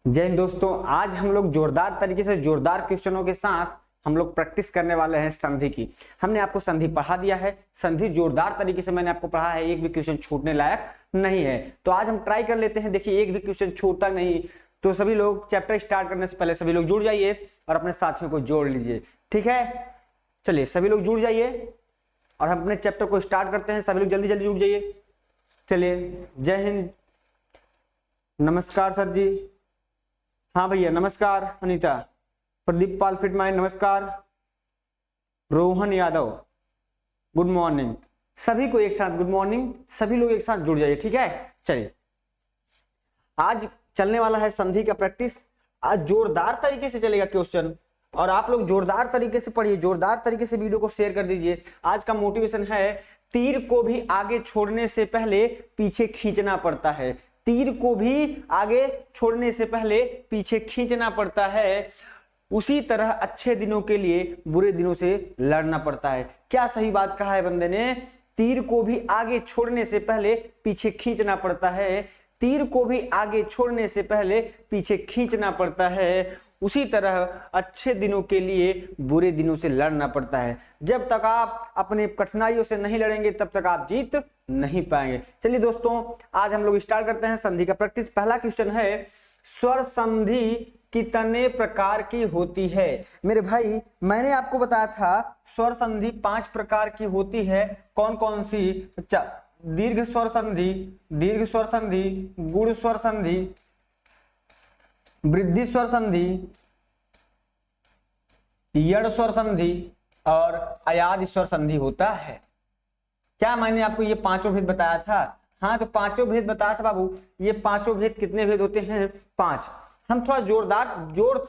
जय हिंद दोस्तों। आज हम लोग जोरदार तरीके से जोरदार क्वेश्चनों के साथ हम लोग प्रैक्टिस करने वाले हैं संधि की। हमने आपको संधि पढ़ा दिया है, संधि जोरदार तरीके से मैंने आपको पढ़ा है, एक भी क्वेश्चन छूटने लायक नहीं है। तो आज हम ट्राई कर लेते हैं। देखिए एक भी क्वेश्चन छूटता नहीं, तो सभी लोग चैप्टर स्टार्ट करने से पहले सभी लोग जुड़ जाइए और अपने साथियों को जोड़ लीजिए, ठीक है। चलिए सभी लोग जुड़ जाइए और हम अपने चैप्टर को स्टार्ट करते हैं। सभी लोग जल्दी जल्दी जुड़ जाइए। चलिए जय हिंद, नमस्कार सर जी। हाँ भैया नमस्कार। अनीता, प्रदीप पाल फिट माइंड नमस्कार। Rohan Yadav good morning. सभी को एक साथ गुड मॉर्निंग, सभी लोग एक साथ जुड़ जाइए, ठीक है। चलिए आज चलने वाला है संधि का प्रैक्टिस। आज जोरदार तरीके से चलेगा क्वेश्चन और आप लोग जोरदार तरीके से पढ़िए, जोरदार तरीके से वीडियो को शेयर कर दीजिए। आज का मोटिवेशन है तीर को भी आगे छोड़ने से पहले पीछे खींचना पड़ता है। तीर को भी आगे छोड़ने से पहले पीछे खींचना पड़ता है, उसी तरह अच्छे दिनों के लिए बुरे दिनों से लड़ना पड़ता है। क्या सही बात कहा है बंदे ने। तीर को भी आगे छोड़ने से पहले पीछे खींचना पड़ता है, तीर को भी आगे छोड़ने से पहले पीछे खींचना पड़ता है, उसी तरह अच्छे दिनों के लिए बुरे दिनों से लड़ना पड़ता है। जब तक आप अपने कठिनाइयों से नहीं लड़ेंगे तब तक आप जीत नहीं पाएंगे। चलिए दोस्तों आज हम लोग स्टार्ट करते हैं संधि का प्रैक्टिस। पहला क्वेश्चन है स्वर संधि कितने प्रकार की होती है। मेरे भाई मैंने आपको बताया था स्वर संधि 5 प्रकार की होती है। कौन कौन सी? दीर्घ स्वर संधि, दीर्घ स्वर संधि, गुण स्वर संधि, वृद्धि स्वर संधि, यड़ स्वर संधि और अयाद स्वर संधि होता है। क्या मैंने आपको ये पांचों भेद बताया था? हाँ तो पांचों भेद बताया था बाबू। ये पांचों भेद कितने भेद होते हैं? 5। हम थोड़ा जोर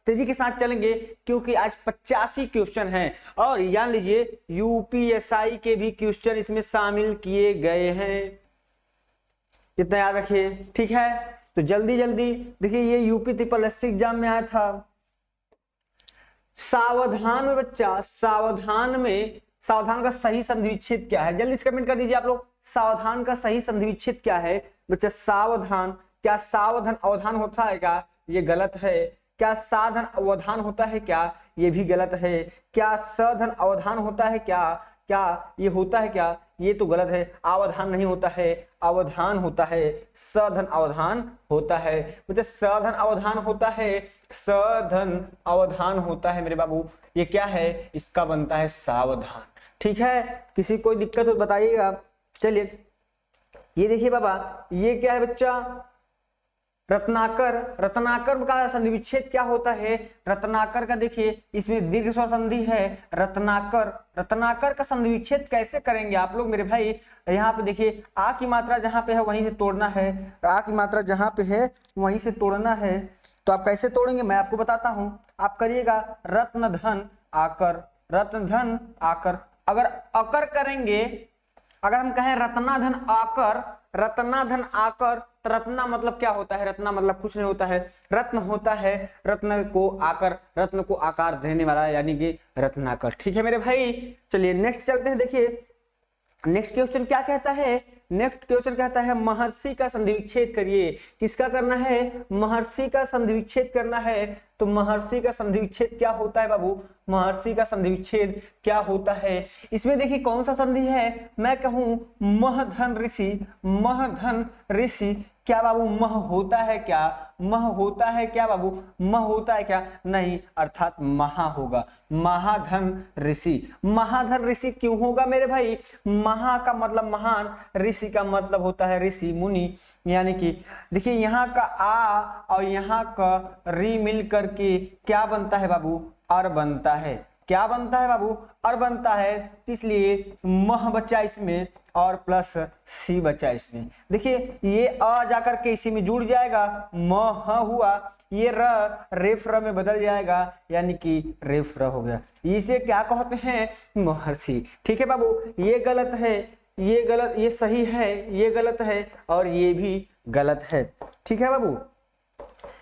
तेजी के साथ चलेंगे क्योंकि आज 85 क्वेश्चन हैं और जान लीजिए यूपीएसआई के भी क्वेश्चन इसमें शामिल किए गए हैं, इतना याद रखिए, ठीक है। तो जल्दी जल्दी देखिए, ये यूपी ट्रिपल एससी एग्जाम में आया था। सावधान में बच्चा, सावधान का सही संधि विच्छेद क्या है? जल्दी से कमेंट कर दीजिए आप लोग। सावधान का सही संधि विच्छेद क्या है बच्चा? सावधान, क्या सावधान अवधान होता है क्या? ये गलत है। क्या साधन अवधान होता है क्या? ये भी गलत है। क्या सधन अवधान होता है क्या? क्या ये होता है क्या? ये तो गलत है। अवधान नहीं होता है, अवधान होता है। सधन अवधान होता है बच्चा, सधन अवधान होता है, सधन अवधान होता है मेरे बाबू। ये क्या है? इसका बनता है सावधान, ठीक है। किसी कोई दिक्कत हो बताइएगा। चलिए ये देखिए बाबा, ये क्या है बच्चा? रत्नाकर। रत्नाकर का संधि विच्छेद क्या होता है? रत्नाकर का देखिए इसमें दीर्घ स्वर संधि है। रत्नाकर का संधि विच्छेद कैसे करेंगे आप लोग मेरे भाई? यहाँ पे देखिए आ की मात्रा जहां पे है वहीं से तोड़ना है। आ की मात्रा जहां पे है वहीं से तोड़ना है। तो आप कैसे तोड़ेंगे मैं आपको बताता हूं। आप करिएगा रत्न धन आकर, रत्न धन आकर। अगर अकर करेंगे, अगर हम कहें रत्ना धन आकर, रत्ना धन आकर, तो रत्ना मतलब क्या होता है? रत्ना मतलब कुछ नहीं होता है, रत्न होता है। रत्न को आकर, रत्न को आकार देने वाला यानी कि रत्नाकर, ठीक है मेरे भाई। चलिए नेक्स्ट चलते हैं। देखिए नेक्स्ट क्वेश्चन क्या कहता है? नेक्स्ट क्वेश्चन कहता है महर्षि का संधि विच्छेद करिए। किसका करना है? महर्षि का संधि विच्छेद करना है। तो महर्षि का संधि विच्छेद क्या होता है बाबू? महर्षि का संधि विच्छेद क्या होता है? इसमें देखिए कौन सा संधि है? मैं कहूं महधन ऋषि, महधन ऋषि। क्या बाबू मह होता है क्या? मह होता है क्या बाबू? मह होता है क्या? नहीं, अर्थात महा होगा। महाधन ऋषि। महाधन ऋषि क्यों होगा मेरे भाई? महा का मतलब महान, ऋषि का मतलब होता है ऋषि मुनि। यानी कि देखिए यहाँ का आ और यहाँ का री मिल करके क्या बनता है बाबू? अर बनता है। क्या बनता है बाबू? अर बनता है। इसलिए मह बचा इसमें और प्लस सी बचा इसमें। देखिए ये अ जाकर के इसी में जुड़ जाएगा, मह हुआ। ये रेफ र में बदल जाएगा यानी कि रेफ र हो गया। इसे क्या कहते हैं? महर्षि, ठीक है बाबू। ये गलत है, ये गलत, ये सही है, ये गलत है और ये भी गलत है, ठीक है बाबू।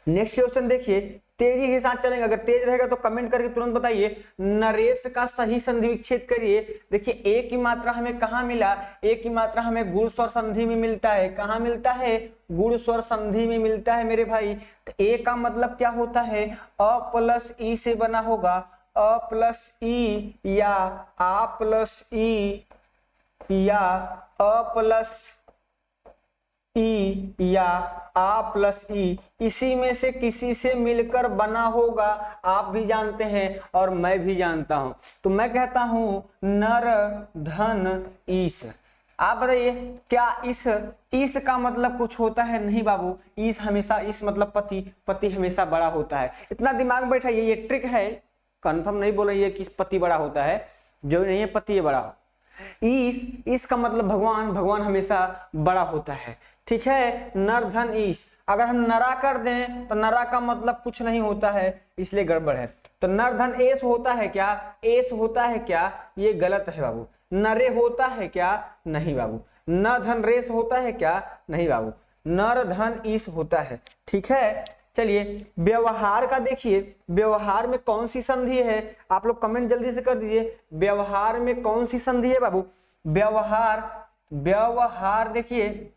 नेक्स्ट क्वेश्चन देखिए तेजी के साथ चलेंगे। अगर तेज रहेगा तो कमेंट करके तुरंत बताइए। नरेश का सही संधि विच्छेद करिए। देखिए ए की मात्रा हमें कहाँ मिला, ए की मात्रा हमें गुण स्वर संधि में मिलता है। कहाँ मिलता है, गुण स्वर संधि में मिलता है मेरे भाई। तो ए का मतलब क्या होता है, अ प्लस ई से बना होगा, अ प्लस ई या आ प्लस ई या अ प्लस ई या आ प्लस ई, इसी में से किसी से मिलकर बना होगा। आप भी जानते हैं और मैं भी जानता हूं। तो मैं कहता हूं नर धन ईश। आप बताइए क्या इस का मतलब कुछ होता है? नहीं बाबू, इस हमेशा, इस मतलब पति, पति हमेशा बड़ा होता है। इतना दिमाग बैठाइए, ये ट्रिक है, कंफर्म नहीं बोल रही है कि पति बड़ा होता है, जो नहीं है पति ये बड़ा हो। ईश का मतलब भगवान, भगवान हमेशा बड़ा होता है। ठीक है, नर धन ईश। अगर हम नरा कर दें तो नरा का मतलब कुछ नहीं होता है, इसलिए गड़बड़ है। तो नर धन एस होता है क्या, एस होता है क्या, ये गलत है बाबू। नरे होता है क्या, नहीं बाबू। न धन रेस होता है क्या, नहीं बाबू। नर धन ईश होता है। ठीक है, चलिए व्यवहार का देखिए, व्यवहार में कौन सी संधि है, आप लोग कमेंट जल्दी से कर दीजिए। व्यवहार में कौन सी संधि है बाबू? व्यवहार देखिए,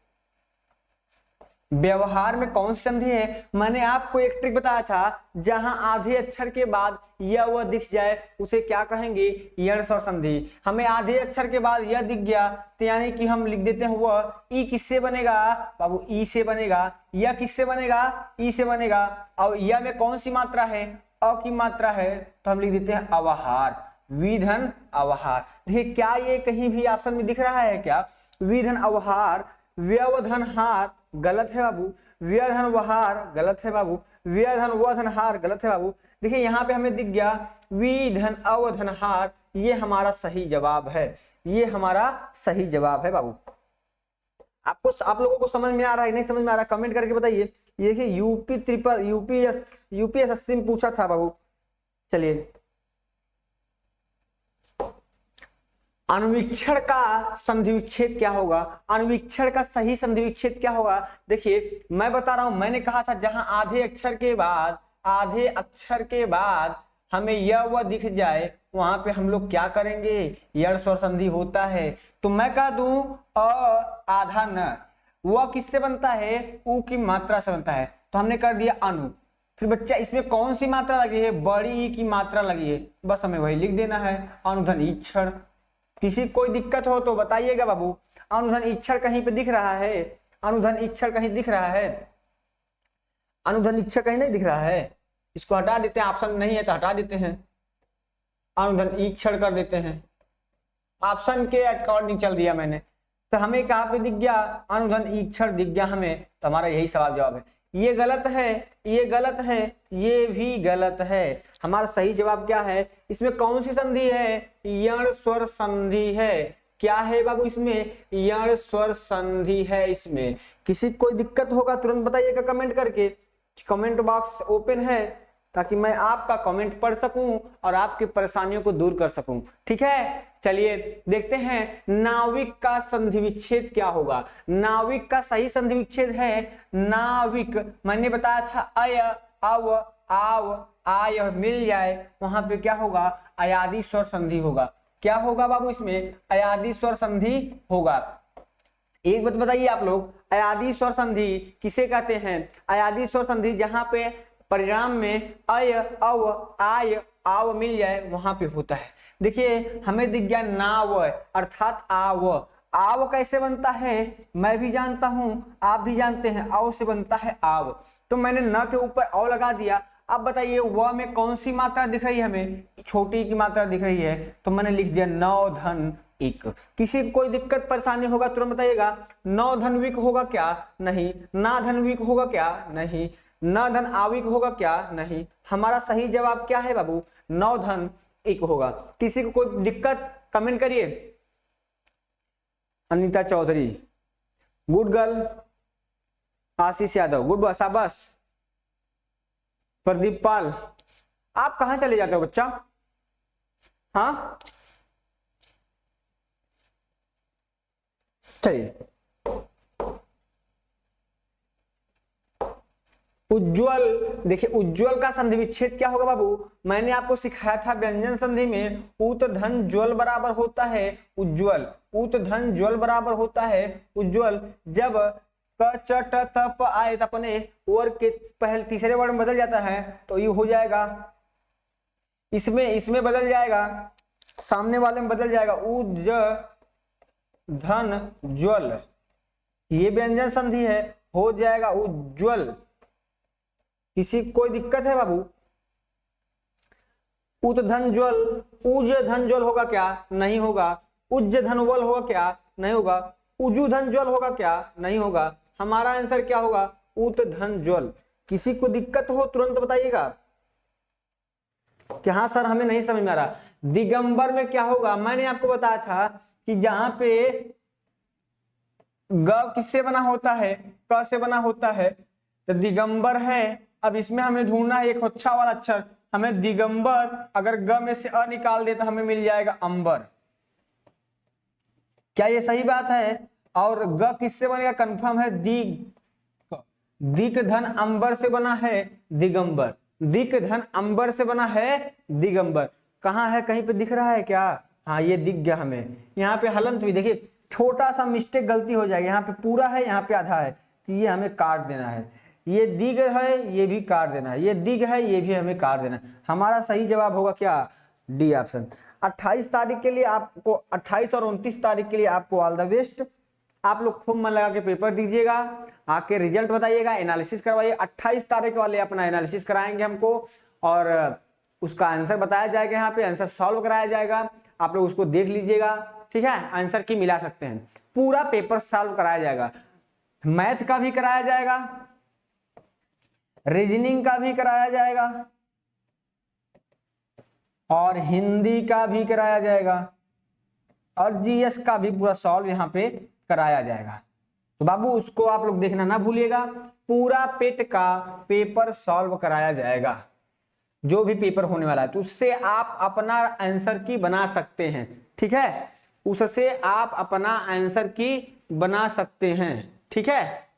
व्यवहार में कौन सी संधि है? मैंने आपको एक ट्रिक बताया था, जहां आधे अक्षर के बाद यह वह दिख जाए उसे क्या कहेंगे, यण स्वर संधि। हमें आधे अक्षर के बाद यह दिख गया तो यानी कि हम लिख देते हैं वह। ई किससे बनेगा बाबू? ई से बनेगा। यह किससे बनेगा? ई से बनेगा। और यह में कौन सी मात्रा है? अ की मात्रा है, तो हम लिख देते हैं अवहार, विधन अवहार। देखिए क्या ये कहीं भी ऑप्शन में दिख रहा है क्या? विधन अवहार। व्यवधन हाथ गलत है बाबू, व्यधन वहार गलत है बाबू, व्यधन वधन हार गलत है बाबू। देखिए यहाँ पे हमें दिख गया विधन अवधन हार, ये हमारा सही जवाब है, ये हमारा सही जवाब है बाबू। आप लोगों को समझ में आ रहा है नहीं समझ में आ रहा, कमेंट करके बताइए। ये देखिए यूपीएससी में पूछा था बाबू। चलिए अनुवीक्षण का संधि विच्छेद क्या होगा? अनुवीक्षण का सही संधि विच्छेद क्या होगा? देखिए मैं बता रहा हूं, मैंने कहा था जहां आधे अक्षर के बाद हमें यह वह दिख जाए, वहां पे हम लोग क्या करेंगे, यण स्वर संधि होता है। तो मैं कह दूं अ आधा न, वह किससे बनता है? उ की मात्रा से बनता है, तो हमने कर दिया अनु। फिर बच्चा इसमें कौन सी मात्रा लगी है? बड़ी ई की मात्रा लगी है, बस हमें वही लिख देना है, अनुधन ईक्षण। किसी कोई दिक्कत हो तो बताइएगा बाबू। अनुधन इक्षर कहीं पे दिख रहा है? अनुधन इक्षर कहीं दिख रहा है? अनुधन इक्षर कहीं नहीं दिख रहा है? इसको हटा देते हैं, ऑप्शन नहीं है तो हटा देते हैं, अनुधन इक्षर कर देते हैं। ऑप्शन के अकॉर्डिंग चल दिया मैंने। तो हमें कहाँ पे दिख गया? अनुधन इक्षर दिख गया हमें, तो हमारा यही सवाल जवाब है। ये गलत है, ये गलत है, ये भी गलत है। हमारा सही जवाब क्या है? इसमें कौन सी संधि है? यण स्वर संधि है। क्या है बाबू इसमें? यण स्वर संधि है इसमें। किसी कोई दिक्कत होगा तुरंत बताइएगा कमेंट करके, कमेंट बॉक्स ओपन है ताकि मैं आपका कमेंट पढ़ सकूं और आपकी परेशानियों को दूर कर सकूं। ठीक है, चलिए देखते हैं नाविक का संधि विच्छेद क्या होगा। नाविक का सही संधि विच्छेद है नाविक। मैंने बताया था अय अव आव आय मिल जाए, वहां पे क्या होगा? अयादि स्वर संधि होगा। क्या होगा बाबू इसमें? अयादि स्वर संधि होगा। एक बात बताइए आप लोग, अयादि स्वर संधि किसे कहते हैं? अयादि स्वर संधि जहां पे परिणाम में अय अव आय आव मिल जाए वहां पे होता है। देखिए हमें दिख गया नाव अर्थात आव। आव कैसे बनता है मैं भी जानता हूं, आप भी जानते हैं, आव से बनता है आव। तो मैंने न के ऊपर अव लगा दिया। अब बताइए व में कौन सी मात्रा दिख रही है? हमें छोटी की मात्रा दिख रही है, तो मैंने लिख दिया नौ धन एक। किसी को कोई दिक्कत परेशानी होगा तुरंत बताइएगा। नौ धन विक होगा क्या? नहीं। ना धन विक होगा क्या? नहीं। न धन आविक होगा क्या? नहीं। हमारा सही जवाब क्या है बाबू? नौ धन एक होगा। किसी को कोई दिक्कत कमेंट करिए। अनीता चौधरी गुड गर्ल, आशीष यादव गुड बस, बस। प्रदीप पाल, आप कहां चले जाते हो बच्चा? हाँ चलिए उज्ज्वल, देखिए उज्ज्वल का संधि विच्छेद क्या होगा बाबू, मैंने आपको सिखाया था व्यंजन संधि में उत धन ज्वल बराबर होता है उज्ज्वल, उत धन ज्वल बराबर होता है उज्ज्वल। जब क च ट त प आए तो अपने वर्ग के पहले तीसरे वर्ड में बदल जाता है, तो ये हो जाएगा, इसमें बदल जाएगा, सामने वाले में बदल जाएगा उज धन ज्वल, ये व्यंजन संधि है, हो जाएगा उज्ज्वल। किसी कोई दिक्कत है बाबू? उत धन ज्वल, उज धन ज्वल होगा क्या? नहीं होगा। उज्ज धन वल होगा क्या? नहीं होगा। उजु धन ज्वल होगा क्या? नहीं होगा। हमारा आंसर क्या होगा? उत धन ज्वल। किसी को दिक्कत हो तुरंत बताइएगा कि हाँ सर हमें नहीं समझ में आ रहा। दिगंबर में क्या होगा? मैंने आपको बताया था कि जहां पे ग किससे बना होता है? क से बना होता है, तो दिगंबर है। अब इसमें हमें ढूंढना है एक अच्छा वाला अक्षर, हमें दिगंबर, अगर ग में से अ निकाल दे तो हमें मिल जाएगा अंबर। क्या ये सही बात है? और ग किससे बनेगा? कंफर्म है, दिक धन अंबर से बना है दिगंबर, दिक धन अंबर से बना है दिगंबर। कहाँ है? कहीं पे दिख रहा है क्या? हाँ ये दिख गया हमें। यहाँ पे हलंत भी देखिए, छोटा सा मिस्टेक गलती हो जाएगी, यहाँ पे पूरा है यहाँ पे आधा है, तो ये हमें काट देना है। ये दिग है ये भी काट देना है, ये दिग है ये भी हमें काट देना है। हमारा सही जवाब होगा क्या? D option. 28 तारीख के लिए आपको, 28 और 29 तारीख के लिए आपको ऑल द बेस्ट। आप लोग खूब मन लगा के पेपर दीजिएगा, आके रिजल्ट बताइएगा, एनालिसिस करवाइए। 28 तारीख वाले अपना एनालिसिस कराएंगे हमको, और उसका आंसर बताया जाएगा, यहाँ पे आंसर सॉल्व कराया जाएगा, आप लोग उसको देख लीजिएगा, ठीक है। आंसर की मिला सकते हैं, पूरा पेपर सॉल्व कराया जाएगा, मैथ का भी कराया जाएगा, रीजनिंग का भी कराया जाएगा, और हिंदी का भी कराया जाएगा, और जीएस का भी पूरा सॉल्व यहाँ पे कराया जाएगा। तो बाबू उसको आप लोग देखना ना भूलिएगा, पूरा पेट का पेपर सॉल्व कराया जाएगा, जो भी पेपर होने वाला है, तो उससे आप अपना आंसर की बना सकते हैं, ठीक है। उससे आप अपना आंसर की बना सकते हैं, ठीक है।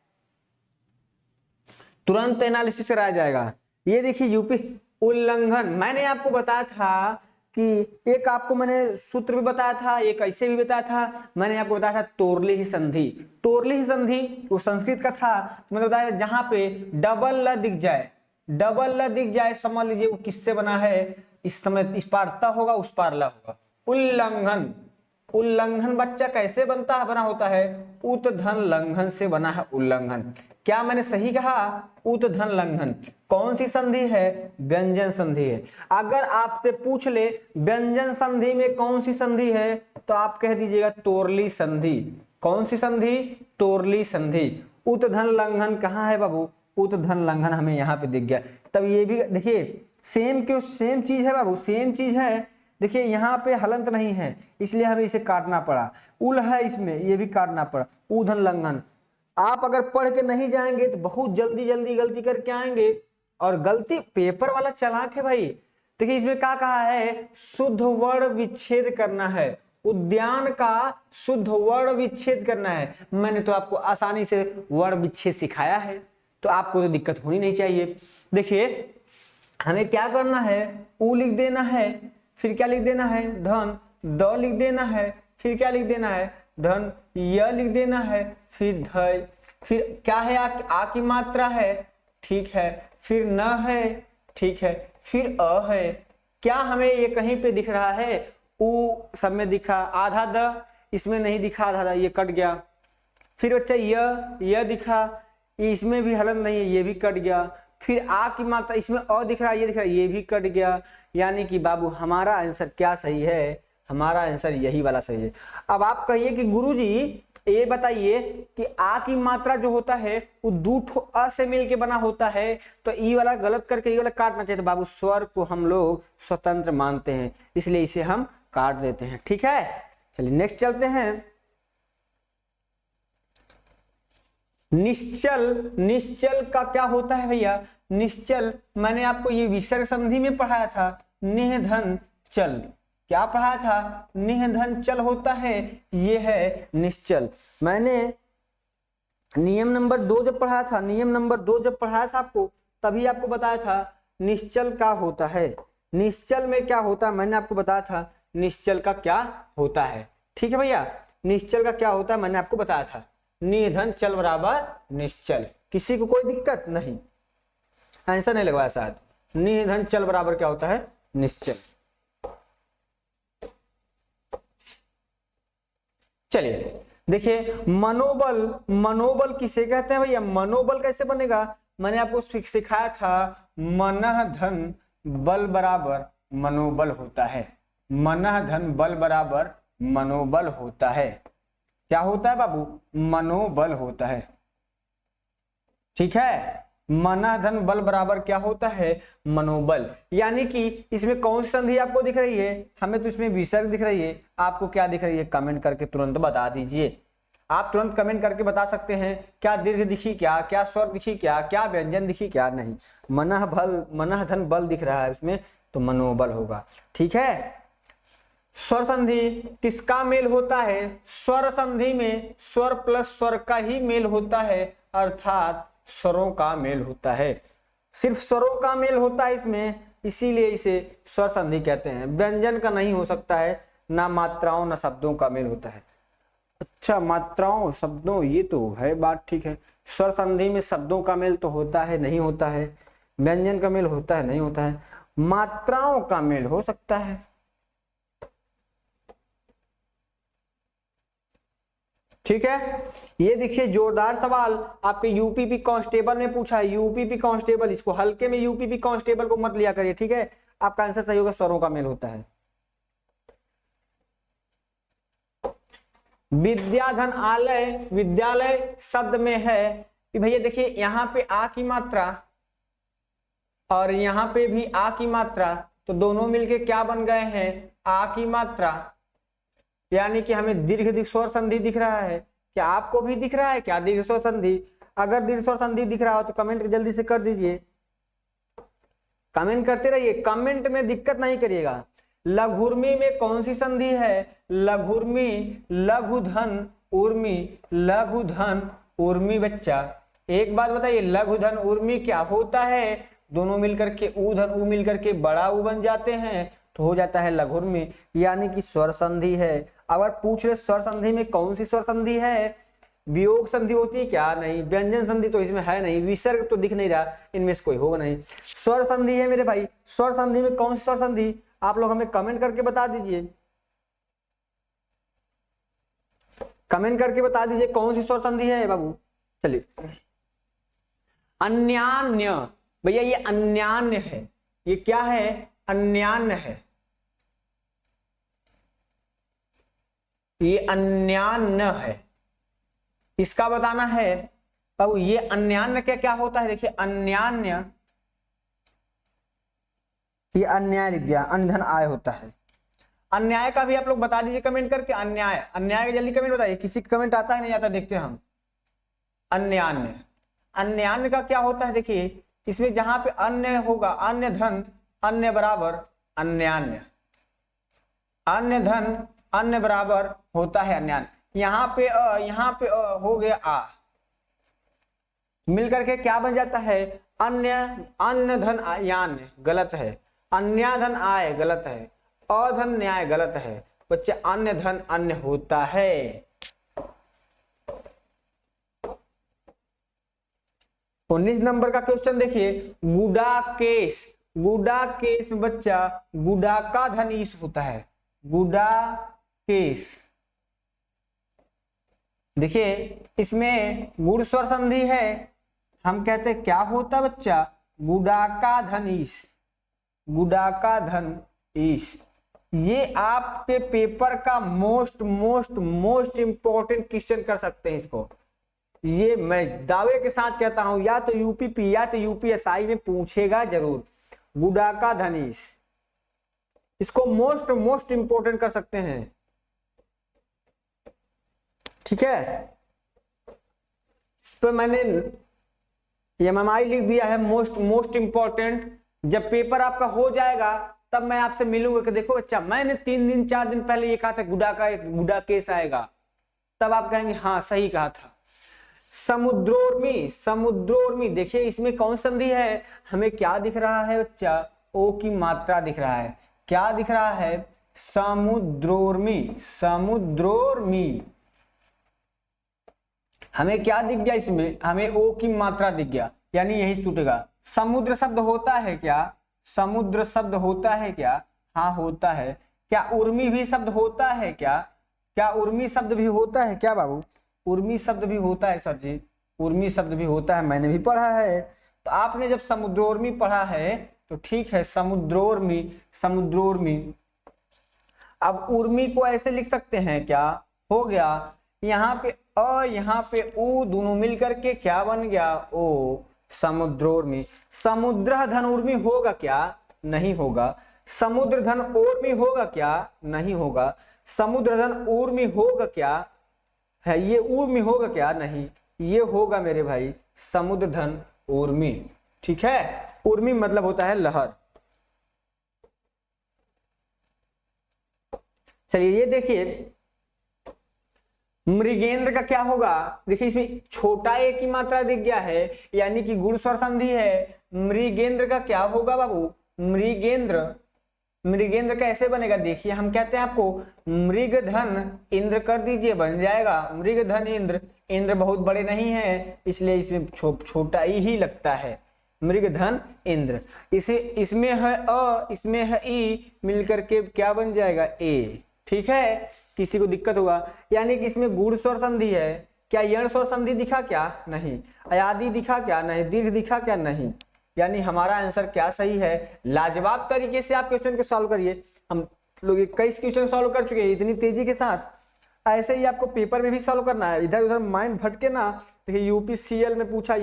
तुरंत एनालिसिस कराया जाएगा। ये देखिए यूपी उल्लंघन, मैंने आपको बताया था कि एक आपको मैंने सूत्र भी बताया था, एक ऐसे भी बताया था, मैंने आपको बताया था तोरली ही संधि। तोरली ही संधि वो संस्कृत का था, तो मैंने बताया जहां पे डबल ल दिख जाए, डबल ल दिख जाए, समझ लीजिए वो किससे बना है, इस समय इस पार त होगा उस पार ल होगा। उल्लंघन, उल्लंघन बच्चा कैसे बनता है, बना होता है उत धन लंघन से बना है उल्लंघन। क्या मैंने सही कहा? उत धन लंघन कौन सी संधि है? व्यंजन संधि है। अगर आपसे पूछ ले व्यंजन संधि में कौन सी संधि है, तो आप कह दीजिएगा तोरली संधि। कौन सी संधि? तोरली संधि। उत धन लंघन कहाँ है बाबू? उत धन लंघन हमें यहाँ पे दिख गया। तब ये भी देखिए सेम क्यों, सेम चीज है बाबू, सेम चीज है। देखिए यहाँ पे हलंत नहीं है, इसलिए हमें इसे काटना पड़ा। उल है इसमें, ये भी काटना पड़ा। उधन लंघन आप अगर पढ़ के नहीं जाएंगे तो बहुत जल्दी जल्दी गलती करके आएंगे, और गलती पेपर वाला चालाक है भाई। देखिए इसमें क्या कहा है? शुद्ध वर्ण विच्छेद करना है, उद्यान का शुद्ध वर्ण विच्छेद करना है। मैंने तो आपको आसानी से वर्ण विच्छेद सिखाया है, तो आपको तो दिक्कत होनी नहीं चाहिए। देखिए हमें क्या करना है? उ लिख देना है, फिर क्या लिख देना है? धन। द लिख देना है, फिर क्या लिख देना है? धन। य लिख देना है, फिर ध। फिर क्या है? आ की मात्रा है, ठीक है। फिर न है, ठीक है। फिर अ है। क्या हमें ये कहीं पे दिख रहा है? उ सब में दिखा, आधा द इसमें नहीं दिखा, आधा द ये कट गया। फिर बच्चा य दिखा, इसमें भी हलन नहीं है, ये भी कट गया। फिर आ की मात्रा, इसमें अ दिख रहा है, ये दिख रहा है, ये भी कट गया। यानी कि बाबू हमारा आंसर क्या सही है? हमारा आंसर यही वाला सही है। अब आप कहिए कि गुरुजी ये बताइए कि आ की मात्रा जो होता है वो दो ठो अ से मिलके बना होता है, तो ई वाला गलत करके ई वाला काटना चाहिए। तो बाबू स्वर को हम लोग स्वतंत्र मानते हैं, इसलिए इसे हम काट देते हैं, ठीक है। चलिए नेक्स्ट चलते हैं। निश्चल, निश्चल का क्या होता है भैया? निश्चल मैंने आपको ये विसर्ग संधि में पढ़ाया था, निह धन चल। क्या पढ़ाया था? निह धन चल होता है, ये है निश्चल। मैंने नियम नंबर 2 जब पढ़ाया था, नियम नंबर 2 जब पढ़ाया था आपको, तभी आपको बताया था निश्चल का होता है। निश्चल में क्या होता है मैंने आपको बताया था, निश्चल का क्या होता है। ठीक है भैया, निश्चल का क्या होता है मैंने आपको बताया था, निर्धन चल बराबर निश्चल। किसी को कोई दिक्कत नहीं, आंसर नहीं लगवाया शायद। निर्धन चल बराबर क्या होता है, निश्चल। चलिए देखिए, मनोबल, मनोबल किसे कहते हैं भैया, मनोबल कैसे बनेगा, मैंने आपको सिखाया था मनः धन बल बराबर मनोबल होता है। मनः धन बल बराबर मनोबल होता है। क्या होता है बाबू, मनोबल होता है। ठीक है, मनः धन बल बराबर क्या होता है, मनोबल। यानी कि इसमें कौन सी संधि आपको दिख रही है, हमें तो इसमें विसर्ग दिख रही है, आपको क्या दिख रही है, कमेंट करके तुरंत बता दीजिए। आप तुरंत कमेंट करके बता सकते हैं, क्या दीर्घ दिखी, क्या स्वर दिखी, क्या व्यंजन दिखी, क्या नहीं। मनः बल, मनः धन बल दिख रहा है उसमें, तो मनोबल होगा। ठीक है, स्वर संधि किसका मेल होता है, स्वर संधि में स्वर प्लस स्वर का ही मेल होता है, अर्थात स्वरों का मेल होता है। सिर्फ स्वरों का मेल होता है इसमें, इसीलिए इसे स्वर संधि कहते हैं। व्यंजन का नहीं हो सकता है, ना मात्राओं ना शब्दों का मेल होता है। अच्छा, मात्राओं शब्दों ये तो है बात ठीक है, स्वर संधि में शब्दों का मेल तो होता है, नहीं होता है। व्यंजन का मेल होता है, नहीं होता है। मात्राओं का मेल हो सकता है। ठीक है, ये देखिए जोरदार सवाल आपके यूपीपी कांस्टेबल ने पूछा है। यूपीपी कांस्टेबल, इसको हल्के में यूपीपी कांस्टेबल को मत लिया करिए। ठीक है, आपका आंसर सही होगा, स्वरों का मेल होता है। विद्याधन आलय, विद्यालय शब्द में है कि भैया देखिए यहाँ पे आ की मात्रा और यहाँ पे भी आ की मात्रा, तो दोनों मिलके क्या बन गए हैं, आ की मात्रा। यानी कि हमें दीर्घ स्वर संधि दिख रहा है। क्या आपको भी दिख रहा है क्या दीर्घ स्वर संधि? अगर दीर्घ स्वर संधि दिख रहा हो तो कमेंट जल्दी से कर दीजिए, कमेंट करते रहिए, कमेंट में दिक्कत नहीं करिएगा। लघुर्मी में कौन सी संधि है, लघुर्मी, लघुधन उर्मी, लघुधन उर्मी। बच्चा एक बात बताइए, लघुधन उर्मी क्या होता है, दोनों मिलकर के ऊधन ऊ मिलकर के बड़ा ऊ बन जाते हैं, तो हो जाता है लघुर्मी, यानी कि स्वर संधि है। अगर पूछ ले स्वर संधि में कौन सी स्वर संधि है, वियोग संधि होती है क्या, नहीं। व्यंजन संधि तो इसमें है नहीं, विसर्ग तो दिख नहीं रहा, इनमें से कोई होगा नहीं। स्वर संधि है मेरे भाई। स्वर संधि में कौन सी स्वर संधि, आप लोग हमें कमेंट करके बता दीजिए, कमेंट करके बता दीजिए कौन सी स्वर संधि है बाबू। चलिए, अन्यान्य, भैया ये अन्यान्य है, ये क्या है, अन्यान्य है, ये अन्यान्य है, इसका बताना है बाबू। ये अन्यान्य क्या क्या होता है, देखिए अन्यान्य, ये अन्याय लिख दिया, अन्यधन आय होता है। अन्याय का भी आप लोग बता दीजिए कमेंट करके, अन्याय, अन्याय का जल्दी कमेंट बताइए, किसी का कमेंट आता है नहीं आता, देखते हैं हम। अन्यान्य, अन्यान्य का क्या होता है, देखिए इसमें जहां पे अन्य होगा, अन्य धन अन्य बराबर अन्यान्य, अन्य धन अन्य बराबर होता है अन्यान्य। यहाँ पे हो गया आ, मिलकर के क्या बन जाता है, अन्य, अन्य धन यान्य, गलत है। अन्य धन आय, गलत है। अधन न्याय, गलत है। बच्चे अन्य धन अन्य होता है। 19 नंबर का क्वेश्चन देखिए, गुडाकेश, गुडाकेश बच्चा, गुडा का धन ईश होता है, गुडाकेश। देखिए इसमें गुड़ स्वर संधि है, हम कहते हैं क्या होता है बच्चा, गुडाका धन ईश, गुडाका धन ईश। ये आपके पेपर का मोस्ट इंपॉर्टेंट क्वेश्चन कर सकते हैं इसको, ये मैं दावे के साथ कहता हूं, या तो यूपीपी या तो यूपीएसआई में पूछेगा जरूर, गुडाका धन ईश, इसको मोस्ट इंपॉर्टेंट कर सकते हैं। ठीक है, इस पर मैंने एमएमआई लिख दिया है, मोस्ट इंपॉर्टेंट। जब पेपर आपका हो जाएगा तब मैं आपसे मिलूंगा कि देखो बच्चा मैंने 3 दिन 4 दिन पहले ये कहा था गुडा केस आएगा, तब आप कहेंगे हाँ सही कहा था। समुद्रोर्मी, समुद्रोर्मी देखिए इसमें कौन संधि है, हमें क्या दिख रहा है बच्चा, ओ की मात्रा दिख रहा है, क्या दिख रहा है, समुद्रोर्मी, समुद्रोर्मी। हमें क्या दिख गया इसमें, हमें ओ की मात्रा दिख गया, यानी यही टूटेगा। समुद्र शब्द होता है क्या, समुद्र शब्द होता है क्या, हाँ होता है। क्या उर्मी भी शब्द होता है क्या, क्या उर्मी शब्द भी होता है क्या बाबू, उर्मी शब्द भी होता है सर जी, उर्मी शब्द भी होता है, मैंने भी पढ़ा है। तो आपने जब समुद्रोर्मी पढ़ा है तो ठीक है, समुद्रोर्मी, समुद्रोर्मी। अब उर्मी को ऐसे लिख सकते हैं क्या, हो गया यहाँ पे अ यहाँ पे उ दोनों मिलकर के क्या बन गया, ओ, समुद्रोर्मी। समुद्र धन उर्मी होगा क्या, नहीं होगा। समुद्र धन उर्मी होगा क्या, नहीं होगा। समुद्र धन उर्मी होगा क्या है, ये उर्मी होगा क्या, नहीं, ये होगा मेरे भाई समुद्र धन उर्मी, ठीक है। उर्मी मतलब होता है लहर। चलिए ये देखिए मृगेंद्र का क्या होगा, देखिए इसमें छोटा ए की मात्रा दिख गया है, यानी कि गुण स्वर संधि है। मृगेंद्र का क्या होगा बाबू, मृगेंद्र, मृगेंद्र कैसे बनेगा, देखिए हम कहते हैं आपको मृग धन इंद्र कर दीजिए, बन जाएगा मृग धन इंद्र। इंद्र बहुत बड़े नहीं है इसलिए इसमें छोटा ही लगता है, मृग धन इंद्र। इसे इसमें है अ, इसमें है ई, मिलकर के क्या बन जाएगा, ए, ठीक है। किसी को दिक्कत होगा, यानी कि इसमें गुण स्वर संधि है। क्या यण स्वर संधि दिखा क्या, नहीं। अयादि दिखा क्या, नहीं। दीर्घ दिखा क्या, नहीं। यानी हमारा आंसर क्या सही है। लाजवाब तरीके से आप क्वेश्चन को सॉल्व करिए। हम लोग 21 क्वेश्चन सॉल्व कर चुके हैं इतनी तेजी के साथ। ऐसे ही आपको पेपर में भी सॉल्व करना है, इधर उधर माइंड भटके ना। देखिए यूपीसीएल में पूछा,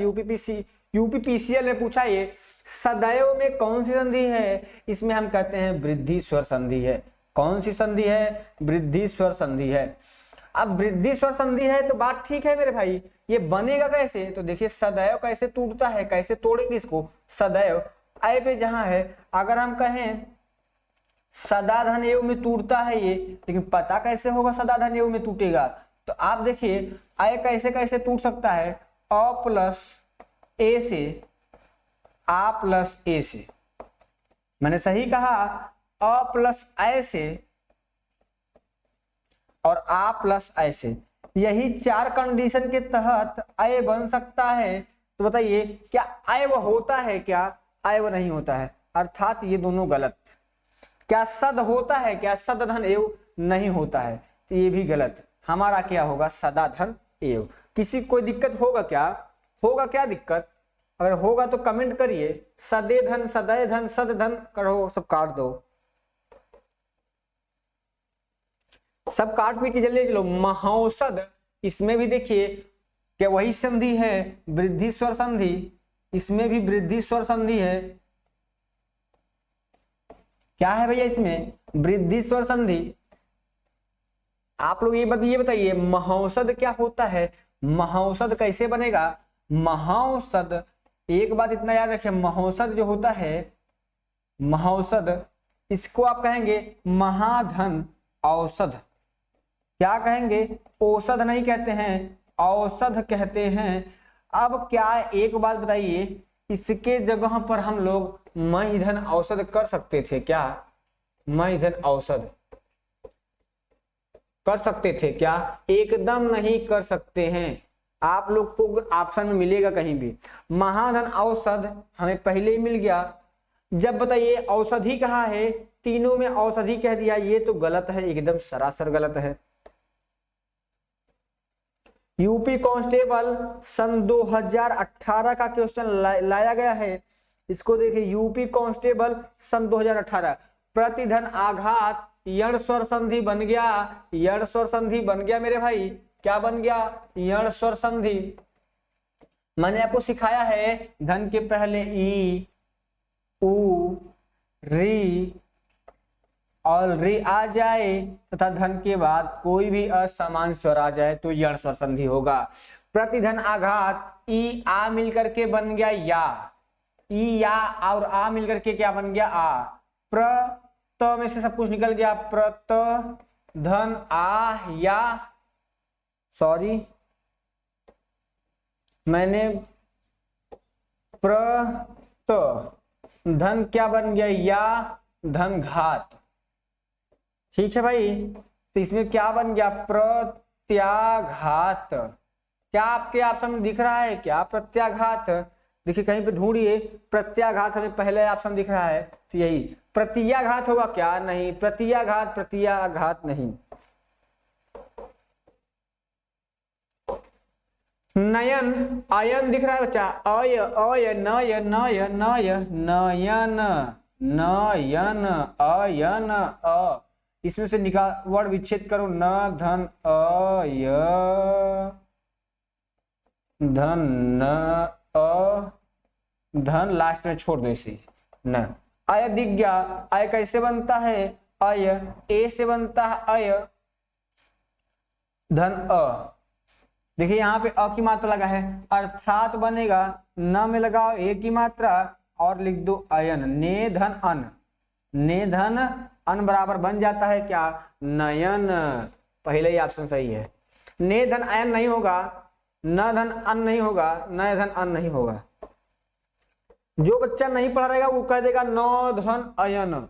यूपीपीसीएल में पूछा, ये सदैव में कौन सी संधि है, इसमें हम कहते हैं वृद्धि स्वर संधि है। कौन सी संधि है, वृद्धि स्वर संधि है। अब वृद्धि स्वर संधि है तो बात ठीक है मेरे भाई, ये बनेगा कैसे, तो देखिए सदैव कैसे टूटता है, कैसे तोड़ेंगे इसको। सदैव आय पे जहां है, अगर हम कहें सदा धन एव में टूटता है ये, लेकिन पता कैसे होगा सदा धन एव में टूटेगा, तो आप देखिए आय कैसे कैसे टूट सकता है, अ प्लस ए से, आ प्लस ए से। मैंने सही कहा, अ प्लस ऐ से और आ प्लस ऐ से, यही चार कंडीशन के तहत अय बन सकता है। तो बताइए क्या अय वो होता है क्या, अय वो नहीं होता है, अर्थात ये दोनों गलत। क्या सद होता है क्या, सद धन एव नहीं होता है, तो ये भी गलत। हमारा क्या होगा, सदा धन एव। किसी कोई दिक्कत होगा क्या, होगा क्या दिक्कत, अगर होगा तो कमेंट करिए। सदे धन, सदय धन, सद धन करो, सब काट दो, सब काट पीट के जल्दी चलो। महौषध, इसमें भी देखिए क्या वही संधि है, वृद्धि स्वर संधि, इसमें भी वृद्धि स्वर संधि है। क्या है भैया इसमें, वृद्धि स्वर संधि। आप लोग ये बताइए महौषध क्या होता है, महौषध कैसे बनेगा। महौषध, एक बात इतना याद रखिए, महौषध जो होता है, महौषध इसको आप कहेंगे महाधन औषध। क्या कहेंगे, औषध नहीं कहते हैं, औषध कहते हैं। अब क्या एक बात बताइए, इसके जगह पर हम लोग मई धन औषध कर सकते थे क्या, मई धन औषध कर सकते थे क्या, एकदम नहीं कर सकते हैं। आप लोग को ऑप्शन में मिलेगा कहीं भी, महाधन औषध हमें पहले ही मिल गया। जब बताइए औषधि कहा है, तीनों में औषधि कह दिया, ये तो गलत है, एकदम सरासर गलत है। यूपी कांस्टेबल सन 2018 का क्वेश्चन लाया गया है, इसको देखिए। यूपी कांस्टेबल सन 2018, प्रतिधन आघात यण स्वर संधि बन गया, यण स्वर संधि बन गया मेरे भाई। क्या बन गया, यण स्वर संधि। मैंने आपको सिखाया है धन के पहले ई, उ, री और री आ जाए तथा धन के बाद कोई भी असमान स्वर आ जाए तो यण स्वर संधि होगा। प्रतिधन आघात ई आ मिलकर के बन गया या, ई या और आ मिलकर के क्या बन गया, आ। प्रत में से सब कुछ निकल गया, प्रत धन आ या, सॉरी मैंने प्रत धन क्या बन गया, या धन घात। ठीक है भाई, तो इसमें क्या बन गया, प्रत्याघात। क्या आपके ऑप्शन में दिख रहा है क्या, प्रत्याघात? देखिए कहीं पे ढूंढिए, प्रत्याघात हमें पहले ऑप्शन दिख रहा है, तो यही प्रत्याघात होगा क्या, नहीं, प्रत्याघात, प्रत्याघात नहीं। नयन, आयन दिख रहा है बच्चा, अय अय नय नय नय नयन नयन अयन अ, इसमें से निकाल वर्ड विच्छेद करो, न धन अय धन न अ धन, लास्ट में छोड़ दो इसी न। अय दिख गया, अय कैसे बनता है, अय ए से बनता है अय धन अ। देखिए यहाँ पे अ की मात्रा लगा है, अर्थात बनेगा न में लगाओ ए की मात्रा और लिख दो अयन, ने धन अन, ने धन अन बराबर बन जाता है क्या, नयन। पहले ही ऑप्शन सही है। ने धन अयन नहीं होगा, न धन अन नहीं होगा, न धन अन नहीं होगा। जो बच्चा नहीं पढ़ रहेगा वो कह देगा नौ धन अयन,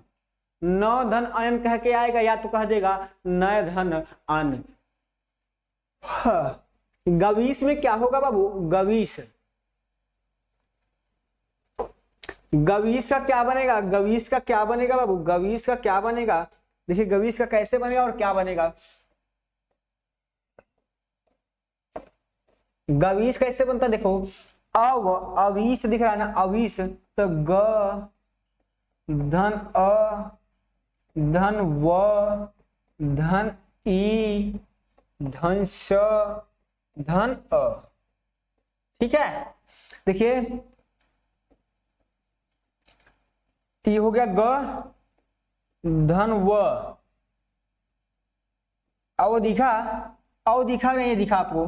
नौ धन अयन कह के आएगा, या तो कह देगा नय धन अन। गवीस में क्या होगा बाबू, गवीस, गवीस का क्या बनेगा, गवीस का क्या बनेगा बाबू, गवीस का क्या बनेगा, देखिए गवीस का कैसे बनेगा और क्या बनेगा। गवीस कैसे बनता है, देखो अव अवीस दिख रहा है ना, अवीस, तो ग धन अ धन व धन ई धन स धन अ। ठीक है, देखिए ये हो गया ग धन व, अव दिखा, अव दिखा नहीं दिखा आपको,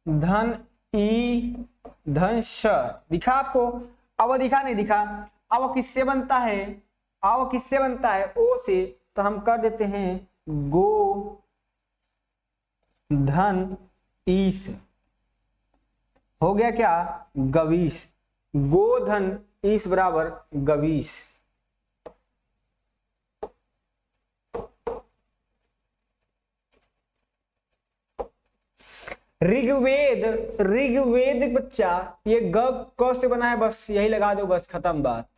धन ई धन श दिखा आपको, अव दिखा नहीं दिखा। अव किससे बनता है, अव किससे बनता है, ओ से, तो हम कर देते हैं गो धन ईस, हो गया क्या, गवीस। गोधन ईस बराबर गवीस। ऋग्वेद, ऋग्वेद बच्चा ये ग क से बना है, बस यही लगा दो, बस खत्म बात।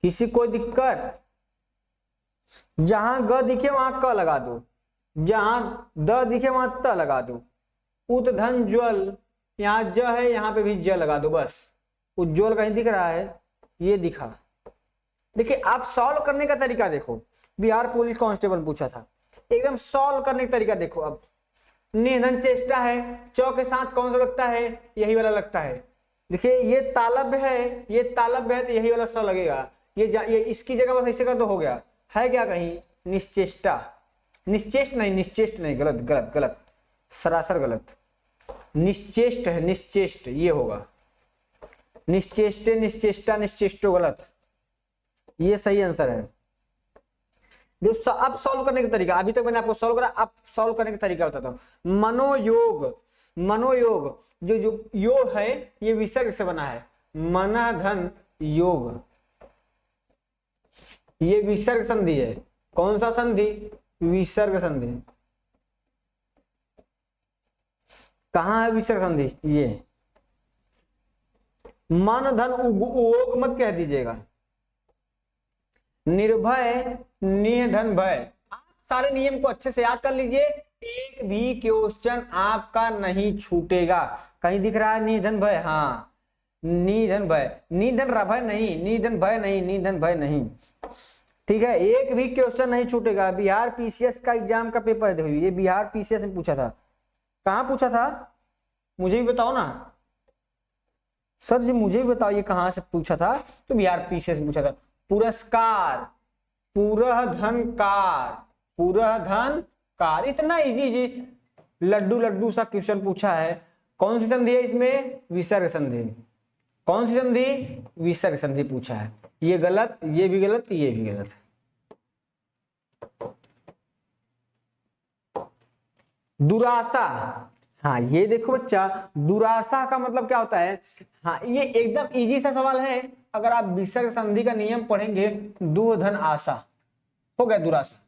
किसी कोई दिक्कत, जहां ग दिखे वहां क लगा दो, जहां द दिखे वहां त लगा दो। उद्धन ज्वल, यहाँ ज है, यहाँ पे भी ज लगा दो बस। उज्ज्वल कहीं दिख रहा है, ये दिखा। देखिए आप सॉल्व करने का तरीका देखो, बिहार पुलिस कांस्टेबल पूछा था, एकदम सॉल्व करने का तरीका देखो। अब निधन चेष्टा है, चौ के साथ कौन सा लगता है, यही वाला लगता है। देखिए ये तालब है, ये तालब है, तो यही वाला स लगेगा। ये इसकी जगह बस ऐसे कर दो, हो गया। है क्या कहीं निश्चेष्टा, निश्चेष्ट नहीं, निश्चेष्ट नहीं, गलत गलत गलत, सरासर गलत। निश्चेष्ट है, निश्चेष्ट ये होगा, निश्चेष्टे निश्चेष्टा निश्चेष्टो गलत, ये सही आंसर है। देखो अब सॉल्व करने का तरीका, अभी तक मैंने आपको सॉल्व करा, अब सॉल्व करने का तरीका बताता हूं। मनोयोग, मनोयोग जो जो योग है ये विसर्ग से बना है, मना धन योग, ये विसर्ग संधि है। कौन सा संधि, विसर्ग संधि। कहां है विसर्ग संधि, ये मन धन उग मत कह दीजिएगा। निर्भय निधन भय, आप सारे नियम को अच्छे से याद कर लीजिए, एक भी क्वेश्चन आपका नहीं छूटेगा। कहीं दिख रहा है निधन भय, हाँ निधन भय, निधन रभय नहीं, निधन भय नहीं, निधन भय नहीं। ठीक है, एक भी क्वेश्चन नहीं छूटेगा। बिहार पीसीएस का एग्जाम का पेपर देखो, ये बिहार पीसीएस में पूछा था। कहां पूछा था, मुझे भी बताओ ना सर जी, मुझे भी बताओ ये कहां से पूछा था। तो बिहार पीसीएस में पूछा था। पुरस्कार, पुरधन कार, पुरधन कार, इतना इजी जी लड्डू लड्डू सा क्वेश्चन पूछा है। कौन सी संधि है इसमें, विसर्ग संधि। कौन सी संधि, विसर्ग संधि पूछा है। ये गलत, ये भी गलत, ये भी गलत। दुराशा, हाँ ये देखो बच्चा, दुराशा का मतलब क्या होता है। हाँ ये एकदम इजी सा सवाल है, अगर आप विसर्ग संधि का नियम पढ़ेंगे, दो धन आशा, हो गया दुराशा।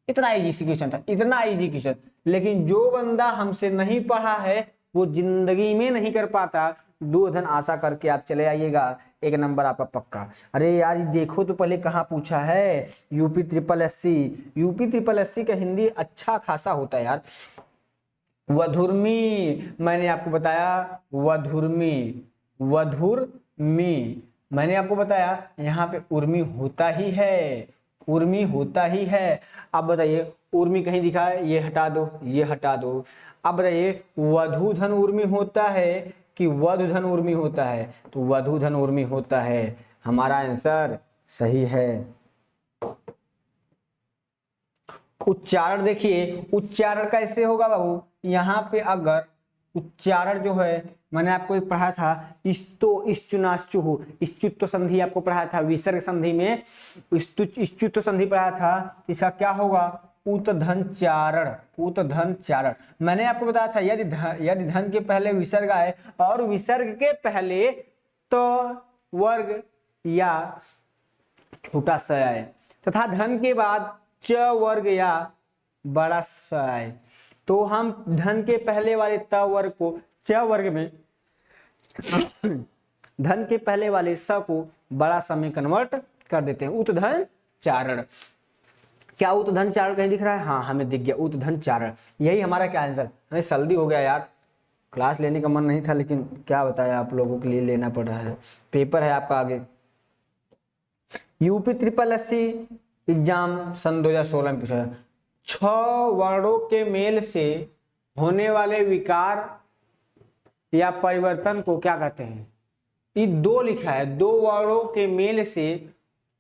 इतना इजी क्वेश्चन था, इतना इजी क्वेश्चन, लेकिन जो बंदा हमसे नहीं पढ़ा है वो जिंदगी में नहीं कर पाता। दो धन आशा करके आप चले आइएगा, एक नंबर आपका पक्का। अरे यार ये देखो तो पहले कहाँ पूछा है, UP triple S C. UP triple S C का हिंदी अच्छा खासा होता है यार। वधुर्मी, मैंने आपको बताया, वधुर्मी, वधुर्मी, मैंने आपको बताया यहाँ पे उर्मी होता ही है, उर्मी होता ही है। अब बताइए उर्मी कहीं दिखा है, ये हटा दो, ये हटा दो। अब बताइए वधु धन उर्मी होता है कि वधु धन उर्मी होता है, तो वधु धन उर्मी होता है, हमारा आंसर सही है। उच्चारण देखिए, उच्चारण कैसे होगा बाबू, यहाँ पे अगर उच्चारण जो है, मैंने आपको एक पढ़ा था इस्तो इश्चुनाश्चु, इश्चुत्व संधि आपको पढ़ाया था विसर्ग संधि में, इश्चुत्व संधि पढ़ाया था, इसका क्या होगा, उत धन चारण, उत धन चारण। मैंने आपको बताया था यदि धन के पहले विसर्ग आए और विसर्ग के पहले तो वर्ग या छोटा स आए तथा धन के बाद च वर्ग या बड़ा स आए, तो हम धन के पहले वाले त वर्ग को च वर्ग में, धन के पहले वाले स को बड़ा स में कन्वर्ट कर देते हैं, उतधन चारण। क्या उतधन चारण कहीं दिख रहा है, हाँ हमें दिख गया उतधन चारण, यही हमारा क्या आंसर। हमें जल्दी हो गया यार, क्लास लेने का मन नहीं था लेकिन क्या बताया आप लोगों के लिए लेना पड़ रहा है, पेपर है आपका आगे। UP triple S C exam सन 2016 में पूछा, 6 वर्णों के मेल से होने वाले विकार या परिवर्तन को क्या कहते हैं। ये दो लिखा है, 2 वर्णों के मेल से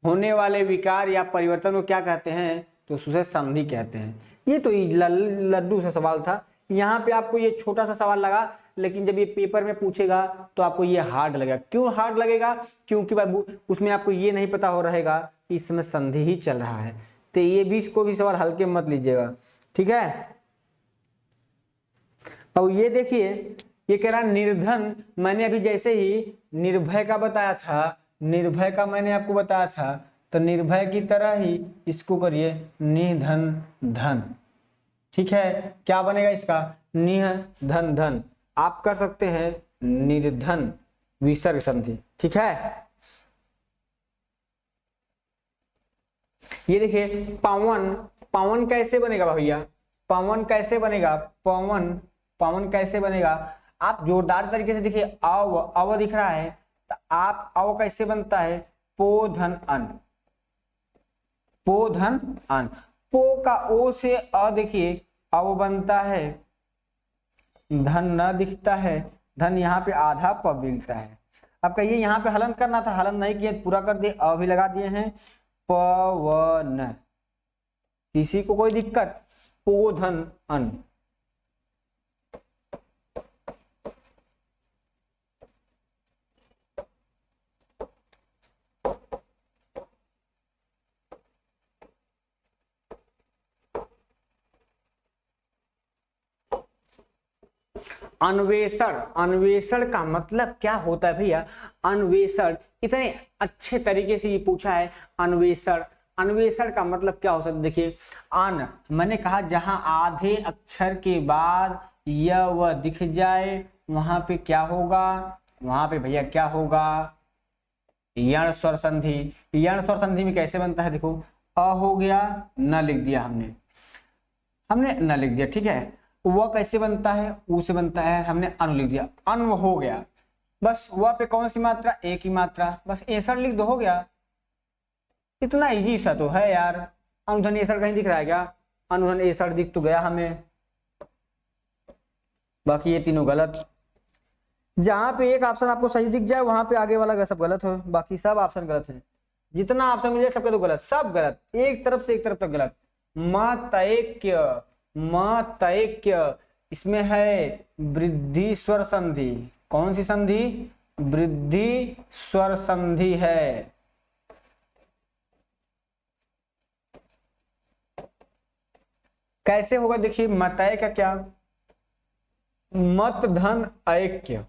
होने वाले विकार या परिवर्तन को क्या कहते हैं, तो उसे संधि कहते हैं। ये तो लड्डू सा सवाल था, यहाँ पे आपको ये छोटा सा सवाल लगा, लेकिन जब ये पेपर में पूछेगा तो आपको ये हार्ड लगेगा। क्यों हार्ड लगेगा, क्योंकि बाबू उसमें आपको ये नहीं पता हो रहेगा कि इस समय संधि ही चल रहा है, तो ये भी इसको भी सवाल हल्के मत लीजिएगा, ठीक है। अब ये देखिए, ये कह रहा निर्धन, मैंने अभी जैसे ही निर्भय का बताया था, निर्भय का मैंने आपको बताया था, तो निर्भय की तरह ही इसको करिए निधन धन, ठीक है। क्या बनेगा इसका, निह धन धन, आप कर सकते हैं निर्धन विसर्ग संधि, ठीक है। ये देखिए पवन, पवन कैसे बनेगा भैया, पवन कैसे बनेगा, पवन, पवन कैसे बनेगा, आप जोरदार तरीके से देखिए, अव, अव दिख रहा है, तो आप अव कैसे बनता है, पो धन अन, पो धन अन, पो का ओ से अ देखिए अव बनता है, धन न दिखता है, धन यहाँ पे आधा प मिलता है। अब कहिए यहाँ पे हलन करना था, हलन नहीं किया, पूरा कर दिए, अ भी लगा दिए हैं, पवन, किसी को कोई दिक्कत, पोधन अन, अन्वेषण, अन्वेषण का मतलब क्या होता है भैया, अन्वेषण, इतने अच्छे तरीके से ये पूछा है अन्वेषण, अन्वेषण का मतलब क्या हो सकता है, देखिए अन, मैंने कहा जहां आधे अक्षर के बाद य व दिख जाए वहां पे क्या होगा, वहां पे भैया क्या होगा, यण स्वर संधि। यण स्वर संधि में कैसे बनता है, देखो अ हो गया, न लिख दिया हमने, हमने न लिख दिया, ठीक है। वह कैसे बनता है, ऊ से बनता है, हमने अनु लिख दिया, अनु हो गया, बस वह पे कौन सी मात्रा, एक ही मात्रा, बस एसर लिख दो, हो गया। इतना इजी सा तो है यार। अनुधन एसर कहीं दिख रहा है क्या, अनुधन एसर दिख तो गया हमें, बाकी ये तीनों गलत। जहां पे एक ऑप्शन आपको सही दिख जाए वहां पे आगे वाला सब गलत हो, बाकी सब ऑप्शन गलत है, जितना ऑप्शन मिले सबके तो गलत, सब गलत, एक तरफ से एक तरफ तक गलत। मतैक्य, मतैक्य, इसमें है वृद्धि स्वर संधि, कौन सी संधि, वृद्धि स्वर संधि है। कैसे होगा देखिए, मतय का क्या, मत धन ऐक्य,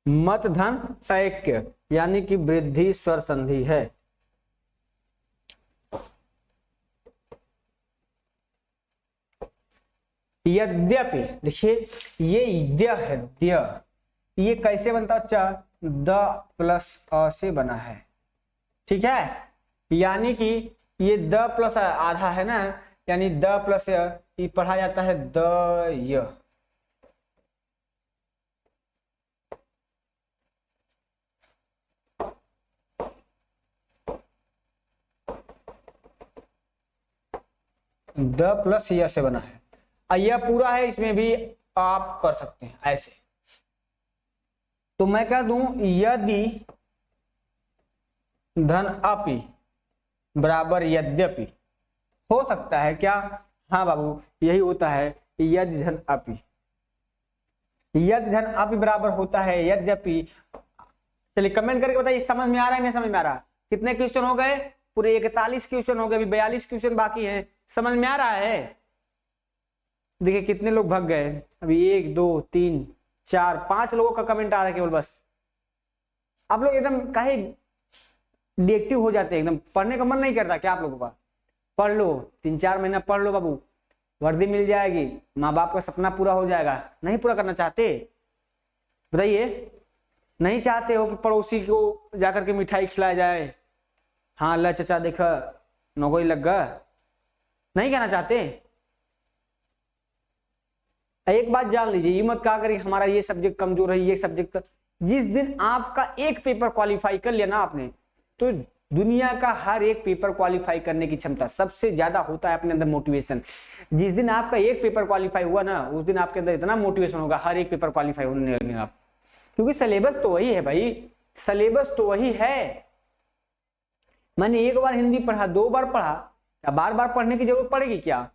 मत धन ऐक्य यानी कि वृद्धि स्वर संधि है। यद्यपि देखिए ये य है, द्य, ये कैसे बनता है बच्चा, द प्लस अ से बना है, ठीक है, यानी कि ये द प्लस आधा है ना, यानी द प्लस ये पढ़ा जाता है द य। द प्लस य से बना है। यह पूरा है, इसमें भी आप कर सकते हैं ऐसे। तो मैं कह दूं यदि धन अपि बराबर यद्यपि, हो सकता है क्या, हाँ बाबू यही होता है, यदि धन अपि, यदि धन अपि बराबर होता है यद्यपि। चलिए कमेंट करके बताइए समझ में आ रहा है नहीं समझ में आ रहा। कितने क्वेश्चन हो गए, पूरे 41 क्वेश्चन हो गए, अभी 42 क्वेश्चन बाकी हैं, समझ में आ रहा है। देखिए कितने लोग भाग गए, अभी 1 2 3 4 5 लोगों का कमेंट आ रहा है केवल बस। आप लोग एकदम काहे डिएक्टिव हो जाते हैं, एकदम पढ़ने का मन नहीं करता क्या आप लोगों का। पढ़ लो, 3-4 महीना पढ़ लो बाबू, वर्दी मिल जाएगी, माँ बाप का सपना पूरा हो जाएगा। नहीं पूरा करना चाहते, बताइए, नहीं चाहते हो कि पड़ोसी को जाकर के मिठाई खिलाया जाए, हाँ ला चचा देखा नौकरी लग गया, नहीं कहना चाहते। एक बात जान लीजिए, ये मत कहा करिए हमारा ये सब्जेक्ट कमजोर है, ये सब्जेक्ट। जिस दिन आपका एक पेपर क्वालिफाई कर लिया ना आपने, तो दुनिया का हर एक पेपर क्वालिफाई करने की क्षमता सबसे ज्यादा होता है अपने अंदर मोटिवेशन। जिस दिन आपका एक पेपर क्वालिफाई हुआ ना, उस दिन आपके अंदर इतना मोटिवेशन होगा, हर एक पेपर क्वालिफाई होने लगे आप, क्योंकि सिलेबस तो वही है भाई, सिलेबस तो वही है। मैंने एक बार हिंदी पढ़ा, 2 बार पढ़ा, या बार बार पढ़ने की जरूरत पड़ेगी क्या।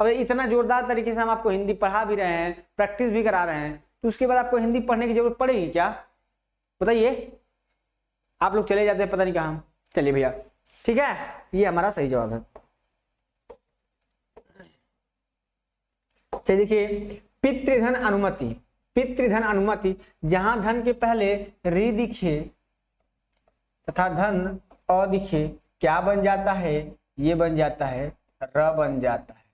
अब इतना जोरदार तरीके से हम आपको हिंदी पढ़ा भी रहे हैं, प्रैक्टिस भी करा रहे हैं, तो उसके बाद आपको हिंदी पढ़ने की जरूरत पड़ेगी क्या, बताइए। आप लोग चले जाते हैं पता नहीं कहां। चलिए भैया ठीक है, ये हमारा सही जवाब है। चलिए देखिए, पितृधन अनुमति, पितृधन अनुमति, जहां धन के पहले रि दिखे तथा धन अ दिखे, क्या बन जाता है, ये बन जाता है र बन जाता है,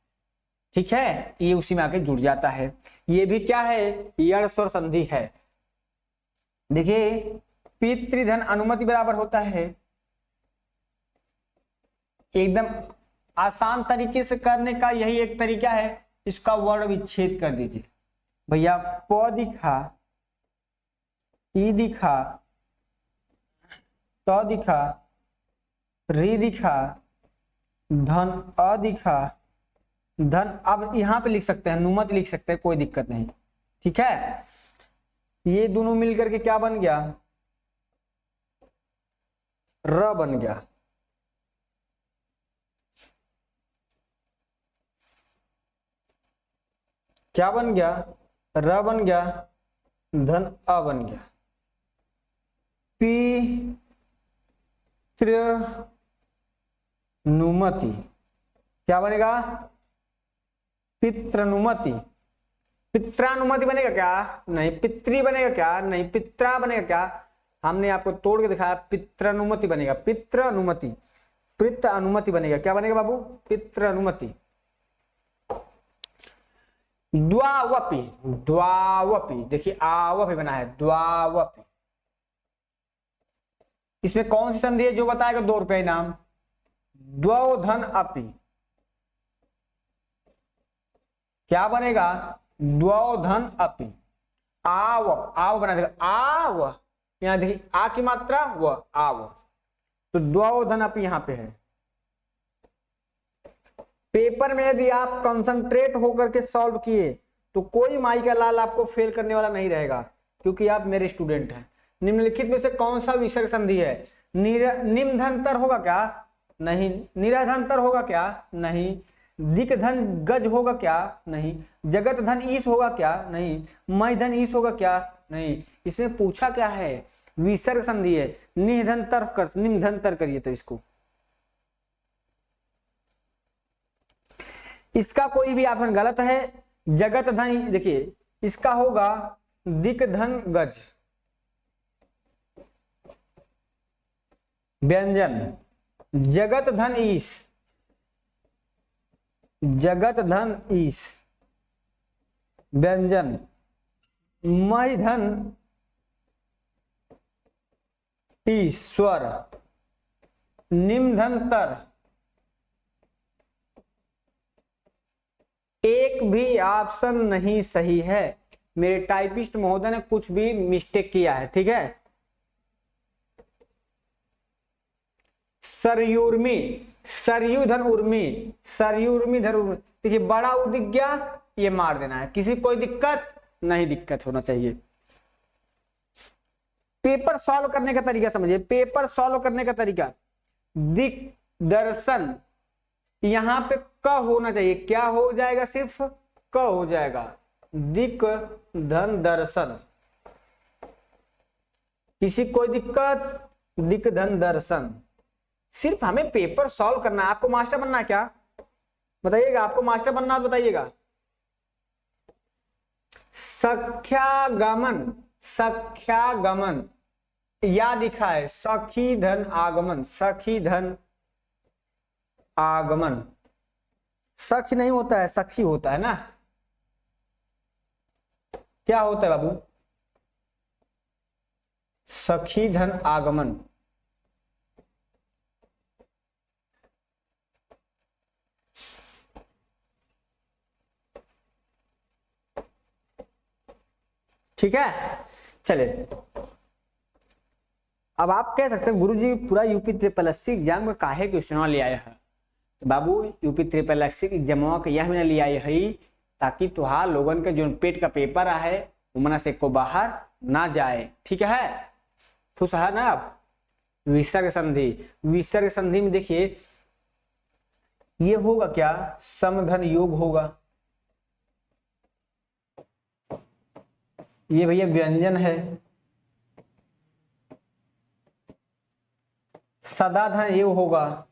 ठीक है, ये उसी में आके जुड़ जाता है। ये भी क्या है, यण स्वर संधि है। देखिए पितृधन अनुमति बराबर होता है, एकदम आसान तरीके से करने का यही एक तरीका है, इसका वर्ण विच्छेद कर दीजिए भैया। प दिखा, ई दिखा, त दिखा, रि दिखा, धन अ दिखा, धन, अब यहां पे लिख सकते हैं नुमत लिख सकते हैं, कोई दिक्कत नहीं, ठीक है। ये दोनों मिलकर के क्या बन गया, र बन गया। क्या बन गया, र बन गया, धन अ बन गया। पितृनुमति क्या बनेगा, पितृनुमति, पित्रानुमति बनेगा क्या, नहीं। पितृ बनेगा क्या, नहीं। पित्रा बनेगा क्या, हमने आपको तोड़ के दिखाया, पित्रानुमति बनेगा, पित्रानुमति, पितृ अनुमति बनेगा, क्या बनेगा बाबू, पित्रानुमति। द्वावपि, द्वावपि, देखिए आवपि बना है, द्वावपि, इसमें कौन सी संधि है जो बताएगा 2 रुपए इनाम। द्वौधन अपि, क्या बनेगा, द्वौधन अपि, आव, आव बना देगा, आव, यहां देखिए आ की मात्रा व आव, तो द्वौधन अपि यहां पे है। पेपर में यदि आप कंसंट्रेट होकर के सॉल्व किए तो कोई माई का लाल आपको फेल करने वाला नहीं रहेगा, क्योंकि आप मेरे स्टूडेंट हैं। निम्नलिखित में से कौन सा विसर्ग संधि है, निम्धंतर होगा क्या, नहीं। निराधंतर होगा क्या, नहीं। दिक धन गज होगा क्या, नहीं। जगत धन ईश होगा क्या, नहीं। मय धन ईश होगा क्या, नहीं। इसमें पूछा क्या है, विसर्ग संधि है, निधंतर कर, निम्धंतर करिए तो इसको। इसका कोई भी ऑप्शन गलत है। जगत धन, देखिए इसका होगा दिक धन गज। व्यंजन जगत धन ईश, जगत धन ईश। व्यंजन मई धन ईश्वर, निम्न धन तर। एक भी ऑप्शन नहीं सही है। मेरे टाइपिस्ट महोदय ने कुछ भी मिस्टेक किया है, ठीक है। सरयूर्मी, सरयू धन उर्मी, सरयूर्मी धन उर्मी। देखिए बड़ा उ दिख गया, ये मार देना है। किसी कोई दिक्कत नहीं, दिक्कत होना चाहिए। पेपर सॉल्व करने का तरीका समझिए। पेपर सॉल्व करने का तरीका, दिक दर्शन, यहां पे क होना चाहिए। क्या हो जाएगा? सिर्फ क हो जाएगा। दिक धन दर्शन। किसी कोई दिक्कत? दिक धन दर्शन। सिर्फ हमें पेपर सॉल्व करना है। आपको मास्टर बनना है क्या? बताइएगा। आपको मास्टर बनना है तो बताइएगा। सख्यागमन, सख्यागमन या दिखा है सखी धन आगमन, सखी धन आगमन। सखी नहीं होता है, सखी होता है ना। क्या होता है बाबू? सखी धन आगमन। ठीक है, चले। अब आप कह सकते हैं गुरुजी पूरा यूपी ट्रिपल एससी एग्जाम का काहे क्वेश्चन ले आया है? तो बाबू यूपी ट्रिपल एससी एग्जाम का यह मैंने ले आया है ताकि तुहार लोगन के जो पेट का पेपर है उमना से को बाहर ना जाए। ठीक है, खुश है ना आप? विसर्ग संधि, विसर्ग संधि में देखिए ये होगा क्या? समधन योग होगा। ये भैया व्यंजन है। सदा धन योग होगा।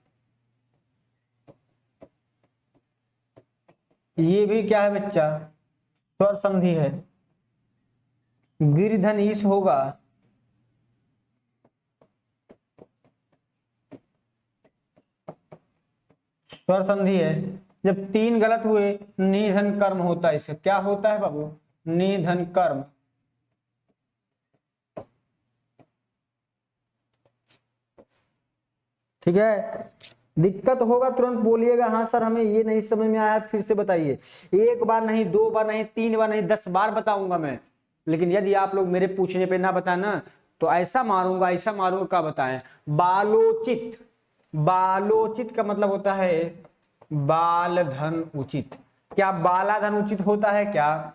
ये भी क्या है बच्चा? स्वर संधि है। गिरिधन ईश होगा। स्वर संधि है। जब तीन गलत हुए निधन कर्म होता है। इससे क्या होता है बाबू? निधन कर्म। ठीक है, दिक्कत होगा तुरंत बोलिएगा हाँ सर हमें ये नहीं समझ में आया, फिर से बताइए। एक बार नहीं, दो बार नहीं, तीन बार नहीं, 10 बार बताऊंगा मैं। लेकिन यदि आप लोग मेरे पूछने पे ना बताए ना तो ऐसा मारूंगा, ऐसा मारूंगा। क्या बताएं? बालोचित, बालोचित का मतलब होता है बाल धन उचित। क्या बाला धन उचित होता है क्या?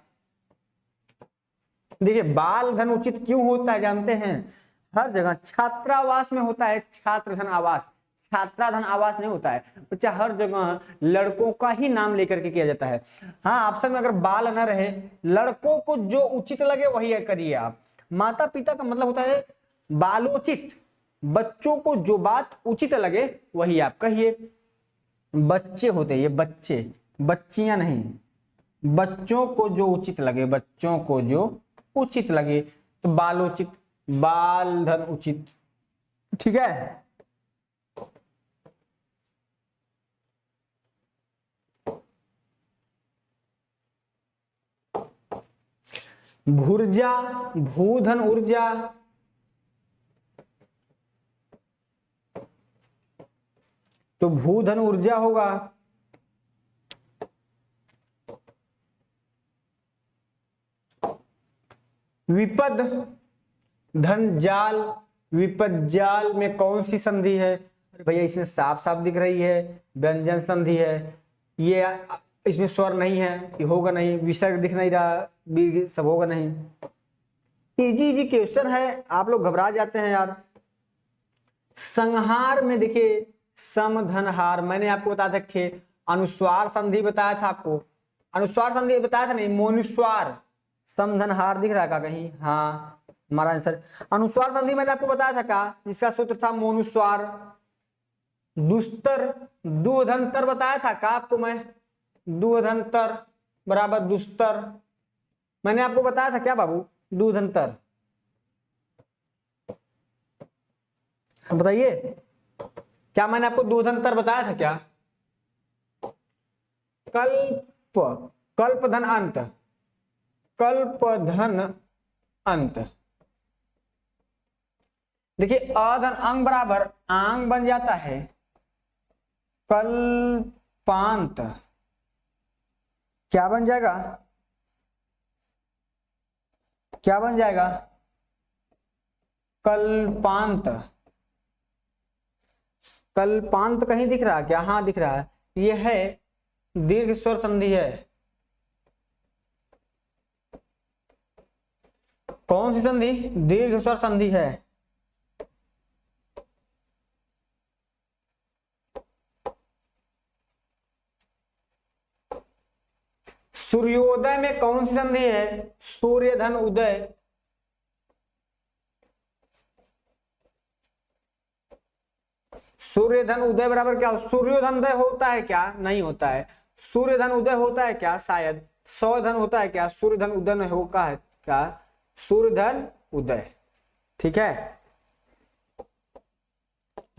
देखिए बाल धन उचित क्यों होता है जानते हैं? हर जगह छात्रावास में होता है छात्र धन आवास, छात्रा धन आवास नहीं होता है बच्चा। हर जगह लड़कों का ही नाम लेकर के किया जाता है। हाँ, ऑप्शन में अगर बाल न रहे, लड़कों को जो उचित लगे वही करिए आप। माता पिता का मतलब होता है बालोचित, बच्चों को जो बात उचित लगे वही आप कहिए। बच्चे होते हैं ये, बच्चे, बच्चियां नहीं। बच्चों को जो उचित लगे, बच्चों को जो उचित लगे तो बालोचित, बाल धन उचित। ठीक है, भुर्जा, भूधन ऊर्जा। तो भूधन ऊर्जा होगा। विपद धन जाल, विपद जाल में कौन सी संधि है? भैया इसमें साफ साफ दिख रही है, व्यंजन संधि है। ये इसमें स्वर नहीं है, ये होगा नहीं। विसर्ग दिख नहीं रहा, सब होगा नहीं। इजी इजी क्वेश्चन है, आप लोग घबरा जाते हैं यार। संहार में देखिए समधनहार, मैंने आपको बताया था कि अनुस्वार संधि बताया था आपको, अनुस्वार संधि बताया था नहीं, मोनुस्वार। समधनहार दिख रहा है का कहीं? हाँ, हमारा आंसर अनुस्वार संधि मैंने आपको बताया था का, जिसका सूत्र था मोनुस्वार। दुस्तर, दुधंतर बताया था का आपको मैं? दूधंतर बराबर दुस्तर। मैंने आपको बताया था क्या बाबू, दूधंतर। बताइए, क्या मैंने आपको दूधंतर बताया था क्या? कल्प, कल्प धन अंत, कल्प धन अंत। देखिए अधन अंग बराबर आंग बन जाता है कल्पांत। क्या बन जाएगा, क्या बन जाएगा? कल्पांत। कल्पांत कहीं दिख रहा है क्या? हाँ दिख रहा है, यह है दीर्घ स्वर संधि है। कौन सी संधि? दीर्घ स्वर संधि है। सूर्योदय में कौन सी संधि है? सूर्य धन उदय। सूर्य धन उदय बराबर क्या? सूर्योधन उदय होता है क्या? नहीं होता है। सूर्य धन उदय होता है क्या? शायद। सौ धन होता है क्या? सूर्य धन उदय में होता है क्या? सूर्य धन उदय। ठीक है,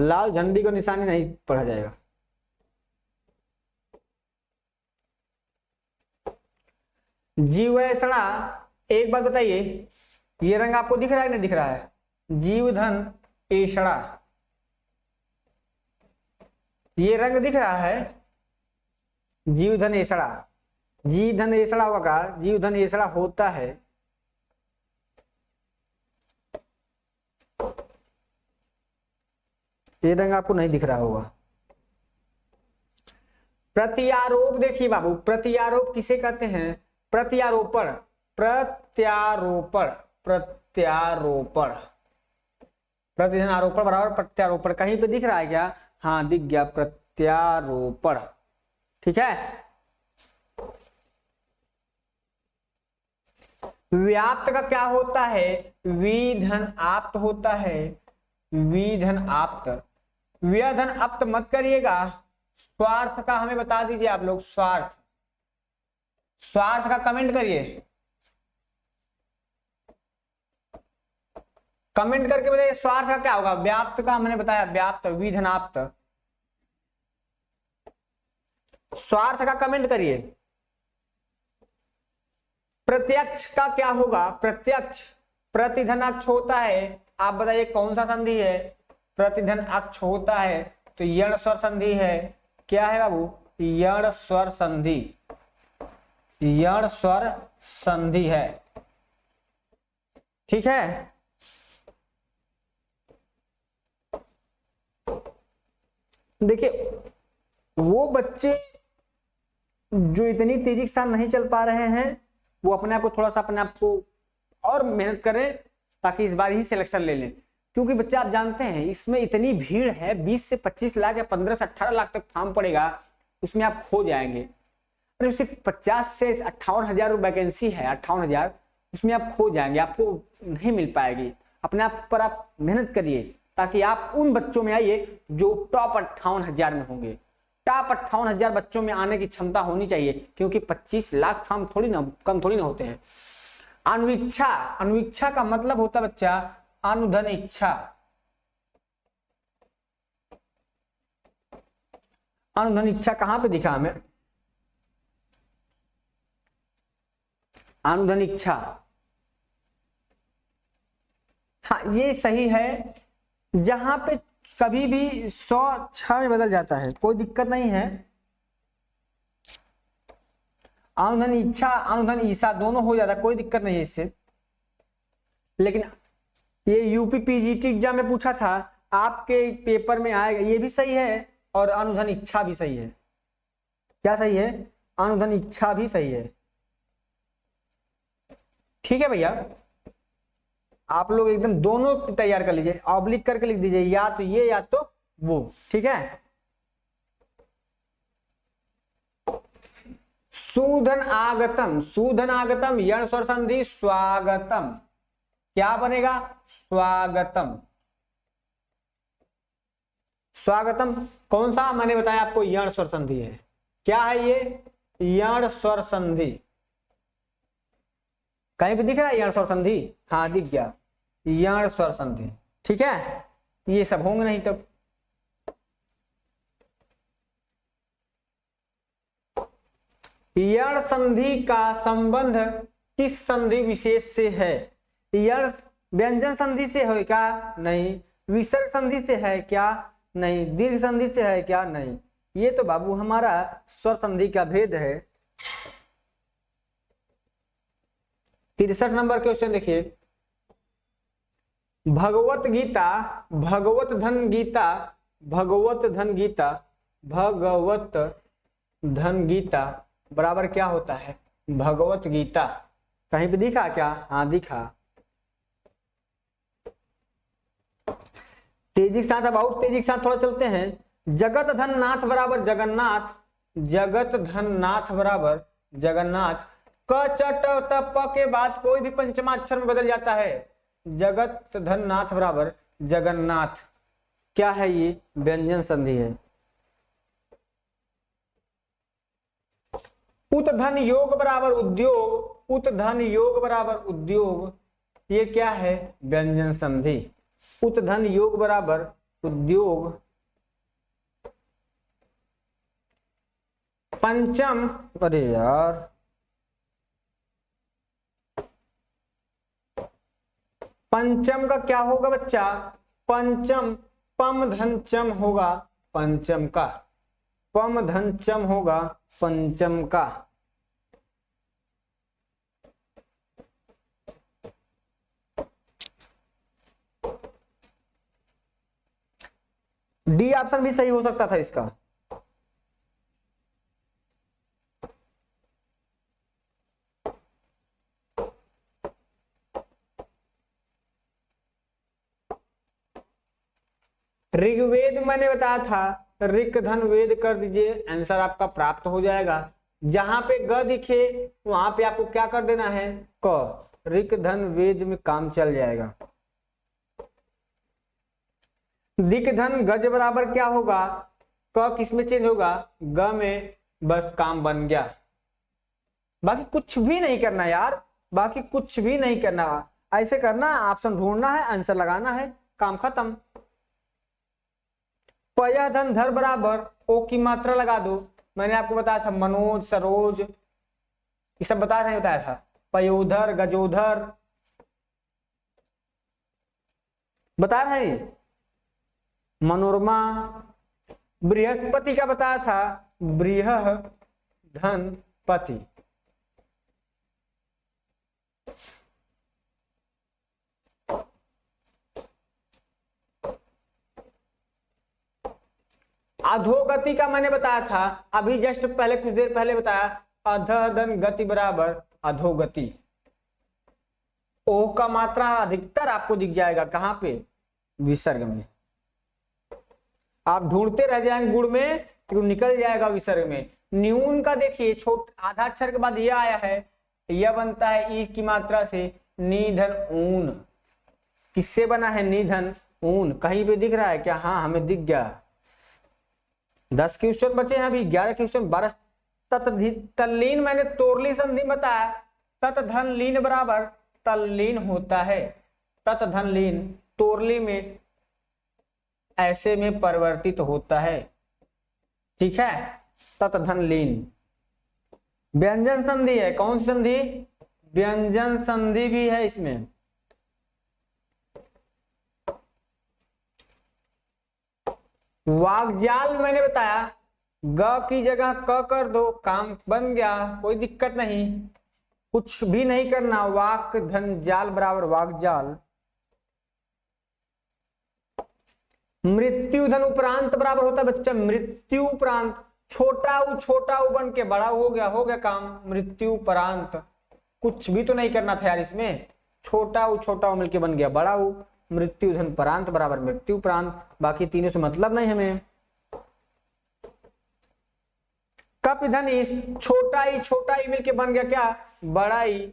लाल झंडी को निशानी नहीं पढ़ा जाएगा। जीवैषणा, एक बात बताइए, ये रंग आपको दिख रहा है नहीं दिख रहा है? जीव धन ऐषणा, ये रंग दिख रहा है? जीव धन ऐषणा, जी धन ऐषणा होगा, जीव धन ऐषणा होता है। ये रंग आपको नहीं दिख रहा होगा। प्रत्यारोप, देखिए बाबू, प्रत्यारोप किसे कहते हैं? प्रत्यारोपण, प्रत्यारोपण, प्रत्यारोपण। प्रतिधन आरोपण बराबर प्रत्यारोपण। कहीं पे दिख रहा है क्या? हाँ दिख गया, प्रत्यारोपण। ठीक है। व्याप्त का क्या होता है? विधन आप्त होता है, विधन आप्त। व्यधन आप्त मत करिएगा। स्वार्थ का हमें बता दीजिए आप लोग, स्वार्थ, स्वार्थ का कमेंट करिए, कमेंट करके बताइए स्वार्थ का क्या होगा। व्याप्त का मैंने बताया, व्याप्त, विधनाप्त। स्वार्थ का कमेंट करिए। प्रत्यक्ष का क्या होगा? प्रत्यक्ष, प्रतिधन अक्ष होता है, आप बताइए कौन सा संधि है? प्रतिधन अक्ष होता है तो यण स्वर संधि है। क्या है बाबू? यण स्वर संधि, यण स्वर संधि है। ठीक है, देखिए वो बच्चे जो इतनी तेजी के साथ नहीं चल पा रहे हैं, वो अपने आप को थोड़ा सा, अपने आप को और मेहनत करें ताकि इस बार ही सिलेक्शन ले लें। क्योंकि बच्चे आप जानते हैं इसमें इतनी भीड़ है, 20 से 25 लाख या 15 से 18 लाख तक फॉर्म पड़ेगा, उसमें आप खो जाएंगे। अरे सिर्फ 50 से 58,000 वैकेंसी है, 58,000, उसमें आप खो जाएंगे, आपको नहीं मिल पाएगी। अपने आप पर आप मेहनत करिए ताकि आप उन बच्चों में आइए जो टॉप 58,000 में होंगे। टॉप 58,000 बच्चों में आने की क्षमता होनी चाहिए, क्योंकि 25 लाख फॉर्म थोड़ी ना, कम थोड़ी ना होते हैं। अनुइच्छा, अनुइच्छा का मतलब होता है बच्चा अनुधन इच्छा। अनुधन इच्छा कहां पे दिखा हमें? अनुधन इच्छा, हाँ ये सही है। जहां पे कभी भी 100 6 में बदल जाता है, कोई दिक्कत नहीं है। अनुधन इच्छा, अनुधन ईसा दोनों हो जाता है, कोई दिक्कत नहीं है इससे। लेकिन ये यूपी पीजीटी एग्जाम में पूछा था, आपके पेपर में आएगा, ये भी सही है और अनुधन इच्छा भी सही है। क्या सही है? अनुधन इच्छा भी सही है। ठीक है भैया, आप लोग एकदम दोनों तैयार कर लीजिए, ऑब्लिक करके लिख दीजिए, या तो ये या तो वो। ठीक है। सूधन आगतम, सूधन आगतम, यण स्वर संधि स्वागतम। क्या बनेगा? स्वागतम। स्वागतम कौन सा? मैंने बताया आपको, यण स्वर संधि है। क्या है ये? यण स्वर संधि, कहीं पे दिख रहा है यण स्वर संधि? हाँ दिख गया, यण स्वर संधि। ठीक है, ये सब होंगे नहीं तब। यण संधि का संबंध किस संधि विशेष से है? यण व्यंजन संधि से है क्या? नहीं। विसर्ग संधि से है क्या? नहीं। दीर्घ संधि से है क्या? नहीं। ये तो बाबू हमारा स्वर संधि का भेद है। 63 नंबर क्वेश्चन देखिए, भगवत गीता, भगवत धन गीता, भगवत धन गीता, भगवत धन गीता बराबर क्या होता है? भगवत गीता। कहीं पे दिखा क्या? हाँ दिखा। तेजी के साथ, अब और तेजी के साथ थोड़ा चलते हैं। जगत धन नाथ बराबर जगन्नाथ, जगत धन नाथ बराबर जगन्नाथ। क चट त प के बाद कोई भी पंचमाक्षर में बदल जाता है। जगत धन नाथ बराबर जगन्नाथ, क्या है ये? व्यंजन संधि है। उत धन योग बराबर उद्योग, उत धन योग बराबर उद्योग, ये क्या है? व्यंजन संधि। उत धन योग बराबर उद्योग। पंचम, अरे यार पंचम का क्या होगा बच्चा? पंचम पम धन चम होगा पंचम का, पम धन चम होगा पंचम का। डी ऑप्शन भी सही हो सकता था इसका। ऋग्वेद मैंने बताया था, ऋक धन वेद कर दीजिए, आंसर आपका प्राप्त हो जाएगा। जहां पे ग दिखे वहां पे आपको क्या कर देना है? क। ऋक धन वेद में काम चल जाएगा। दिक धन गज बराबर क्या होगा? क किस में चेंज होगा? ग में, बस काम बन गया। बाकी कुछ भी नहीं करना यार, बाकी कुछ भी नहीं करना। ऐसे करना, ऑप्शन ढूंढना है, आंसर लगाना है, काम खत्म। पय धन धर बराबर ओ की मात्रा लगा दो। मैंने आपको बताया था मनोज, सरोज, ये सब बताया था। पयोधर, गजोधर बताया था ये। मनोरमा, बृहस्पति का बताया था, बृहधनपति। अधोगति का मैंने बताया था अभी जस्ट पहले, कुछ देर पहले बताया, अधधन गति बराबर अधोगति। ओह का मात्रा अधिकतर आपको दिख जाएगा कहां पे? विसर्ग में। आप ढूंढते रह जाएंगे गुण में तो निकल जाएगा विसर्ग में। न्यून का देखिए, आधा अक्षर के बाद यह आया है, यह बनता है ई की मात्रा से, निधन ऊन। किससे बना है? निधन ऊन। कहीं पे दिख रहा है क्या? हाँ हमें दिख गया। 10 क्वेश्चन बचे हैं अभी, 11 क्वेश्चन 12। तल्लीन मैंने तोरली संधि बताया, तत धन लीन बराबर तल्लीन होता है। तत धन लीन तोरली में ऐसे में परिवर्तित होता है। ठीक है, तत धन लीन व्यंजन संधि है। कौन सी संधि? व्यंजन संधि भी है इसमें। वाग्जाल मैंने बताया, ग की जगह क कर दो, काम बन गया, कोई दिक्कत नहीं, कुछ भी नहीं करना। वाक धन जाल बराबर वाग्जाल। मृत्यु धन उपरांत बराबर होता है बच्चा मृत्यु उपरांत। छोटा उ बन के बड़ा हो गया काम। मृत्यु उपरांत कुछ भी तो नहीं करना था यार इसमें। छोटा उ मिलके बन गया बड़ा उ। मृत्यु धन परांत बराबर मृत्यु उपरांत। बाकी तीनों से मतलब नहीं हमें। कप धन इस छोटा ई मिलके बन गया क्या? बड़ा ई।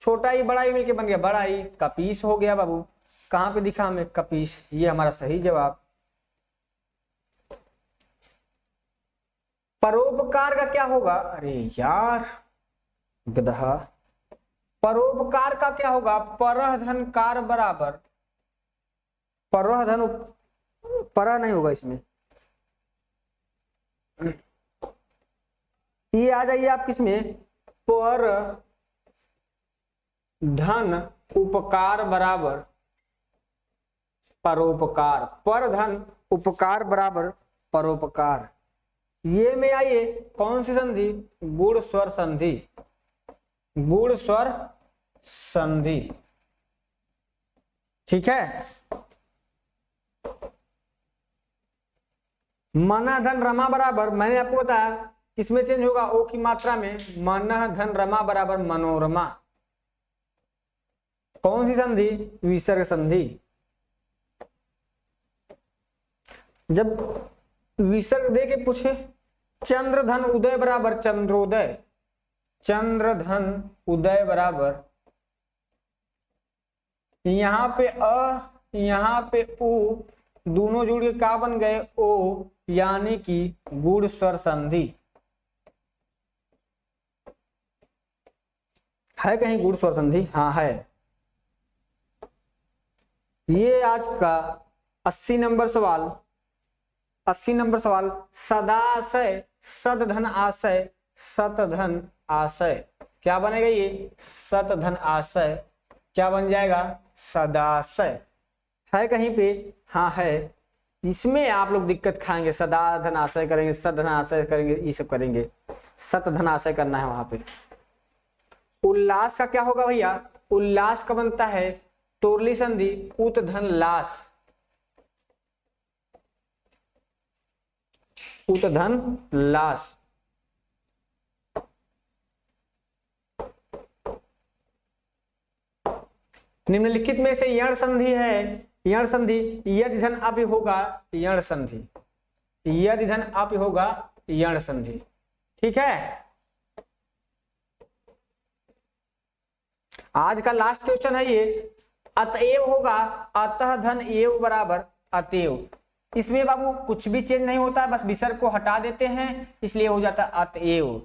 छोटा ई बड़ा ई मिलके बन गया बड़ा ई। कपीस हो गया बाबू। कहां पे दिखा हमें? कपीस। ये हमारा सही जवाब। परोपकार का क्या होगा, अरे यार गधा, परोपकार का क्या होगा, परह धन कार बराबर, परह धन परह नहीं होगा इसमें, ये आ जाइए आप किसमें, पर धन उपकार बराबर परोपकार, पर धन उपकार बराबर परोपकार। ये में आइए कौन सी संधि, गुण स्वर संधि, गुण स्वर संधि, ठीक है। मन धन रमा बराबर, मैंने आपको बताया किसमें चेंज होगा, ओ की मात्रा में, मन धन रमा बराबर मनोरमा। कौन सी संधि, विसर्ग संधि। जब विसर्ग दे के पूछे, चंद्र धन उदय बराबर चंद्रोदय, चंद्र धन उदय बराबर, यहां पे अ यहां पे उ, दोनों जुड़ के क्या बन गए, ओ, यानी कि गुण स्वर संधि। है कहीं गुण स्वर संधि, हाँ है। ये आज का 80 नंबर सवाल, 80 नंबर सवाल, सदाशय सदधन आशय, सतधन आशय, क्या बनेगा ये, सतधन आशय, क्या बन जाएगा, सदाशय। है कहीं पे, हाँ है। इसमें आप लोग दिक्कत खाएंगे, सदा धन आशय करेंगे, सदधन आशय करेंगे, ये सब करेंगे, सतधन आशय करना है वहां पे। उल्लास का क्या होगा भैया, उल्लास का बनता है तोरली संधि उत धन लास, उत धन लास। निम्नलिखित में से यण संधि है, यण संधि यदि धन अप होगा यण संधि, यदि धन अप होगा यण संधि, ठीक है। आज का लास्ट क्वेश्चन है ये, अतएव होगा, अतः धन एव बराबर अतएव। इसमें बाबू कुछ भी चेंज नहीं होता है, बस विसर्ग को हटा देते हैं, इसलिए हो जाता है अतएव।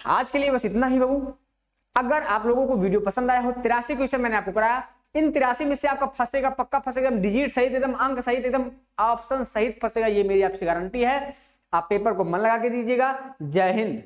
आज के लिए बस इतना ही बाबू। अगर आप लोगों को वीडियो पसंद आया हो, 83 क्वेश्चन मैंने आपको कराया, इन 83 में से आपका फंसेगा, पक्का फंसेगा, डिजिट सहित एकदम, अंक सहित एकदम, ऑप्शन सहित फंसेगा, ये मेरी आपसे गारंटी है। आप पेपर को मन लगा के दीजिएगा। जय हिंद।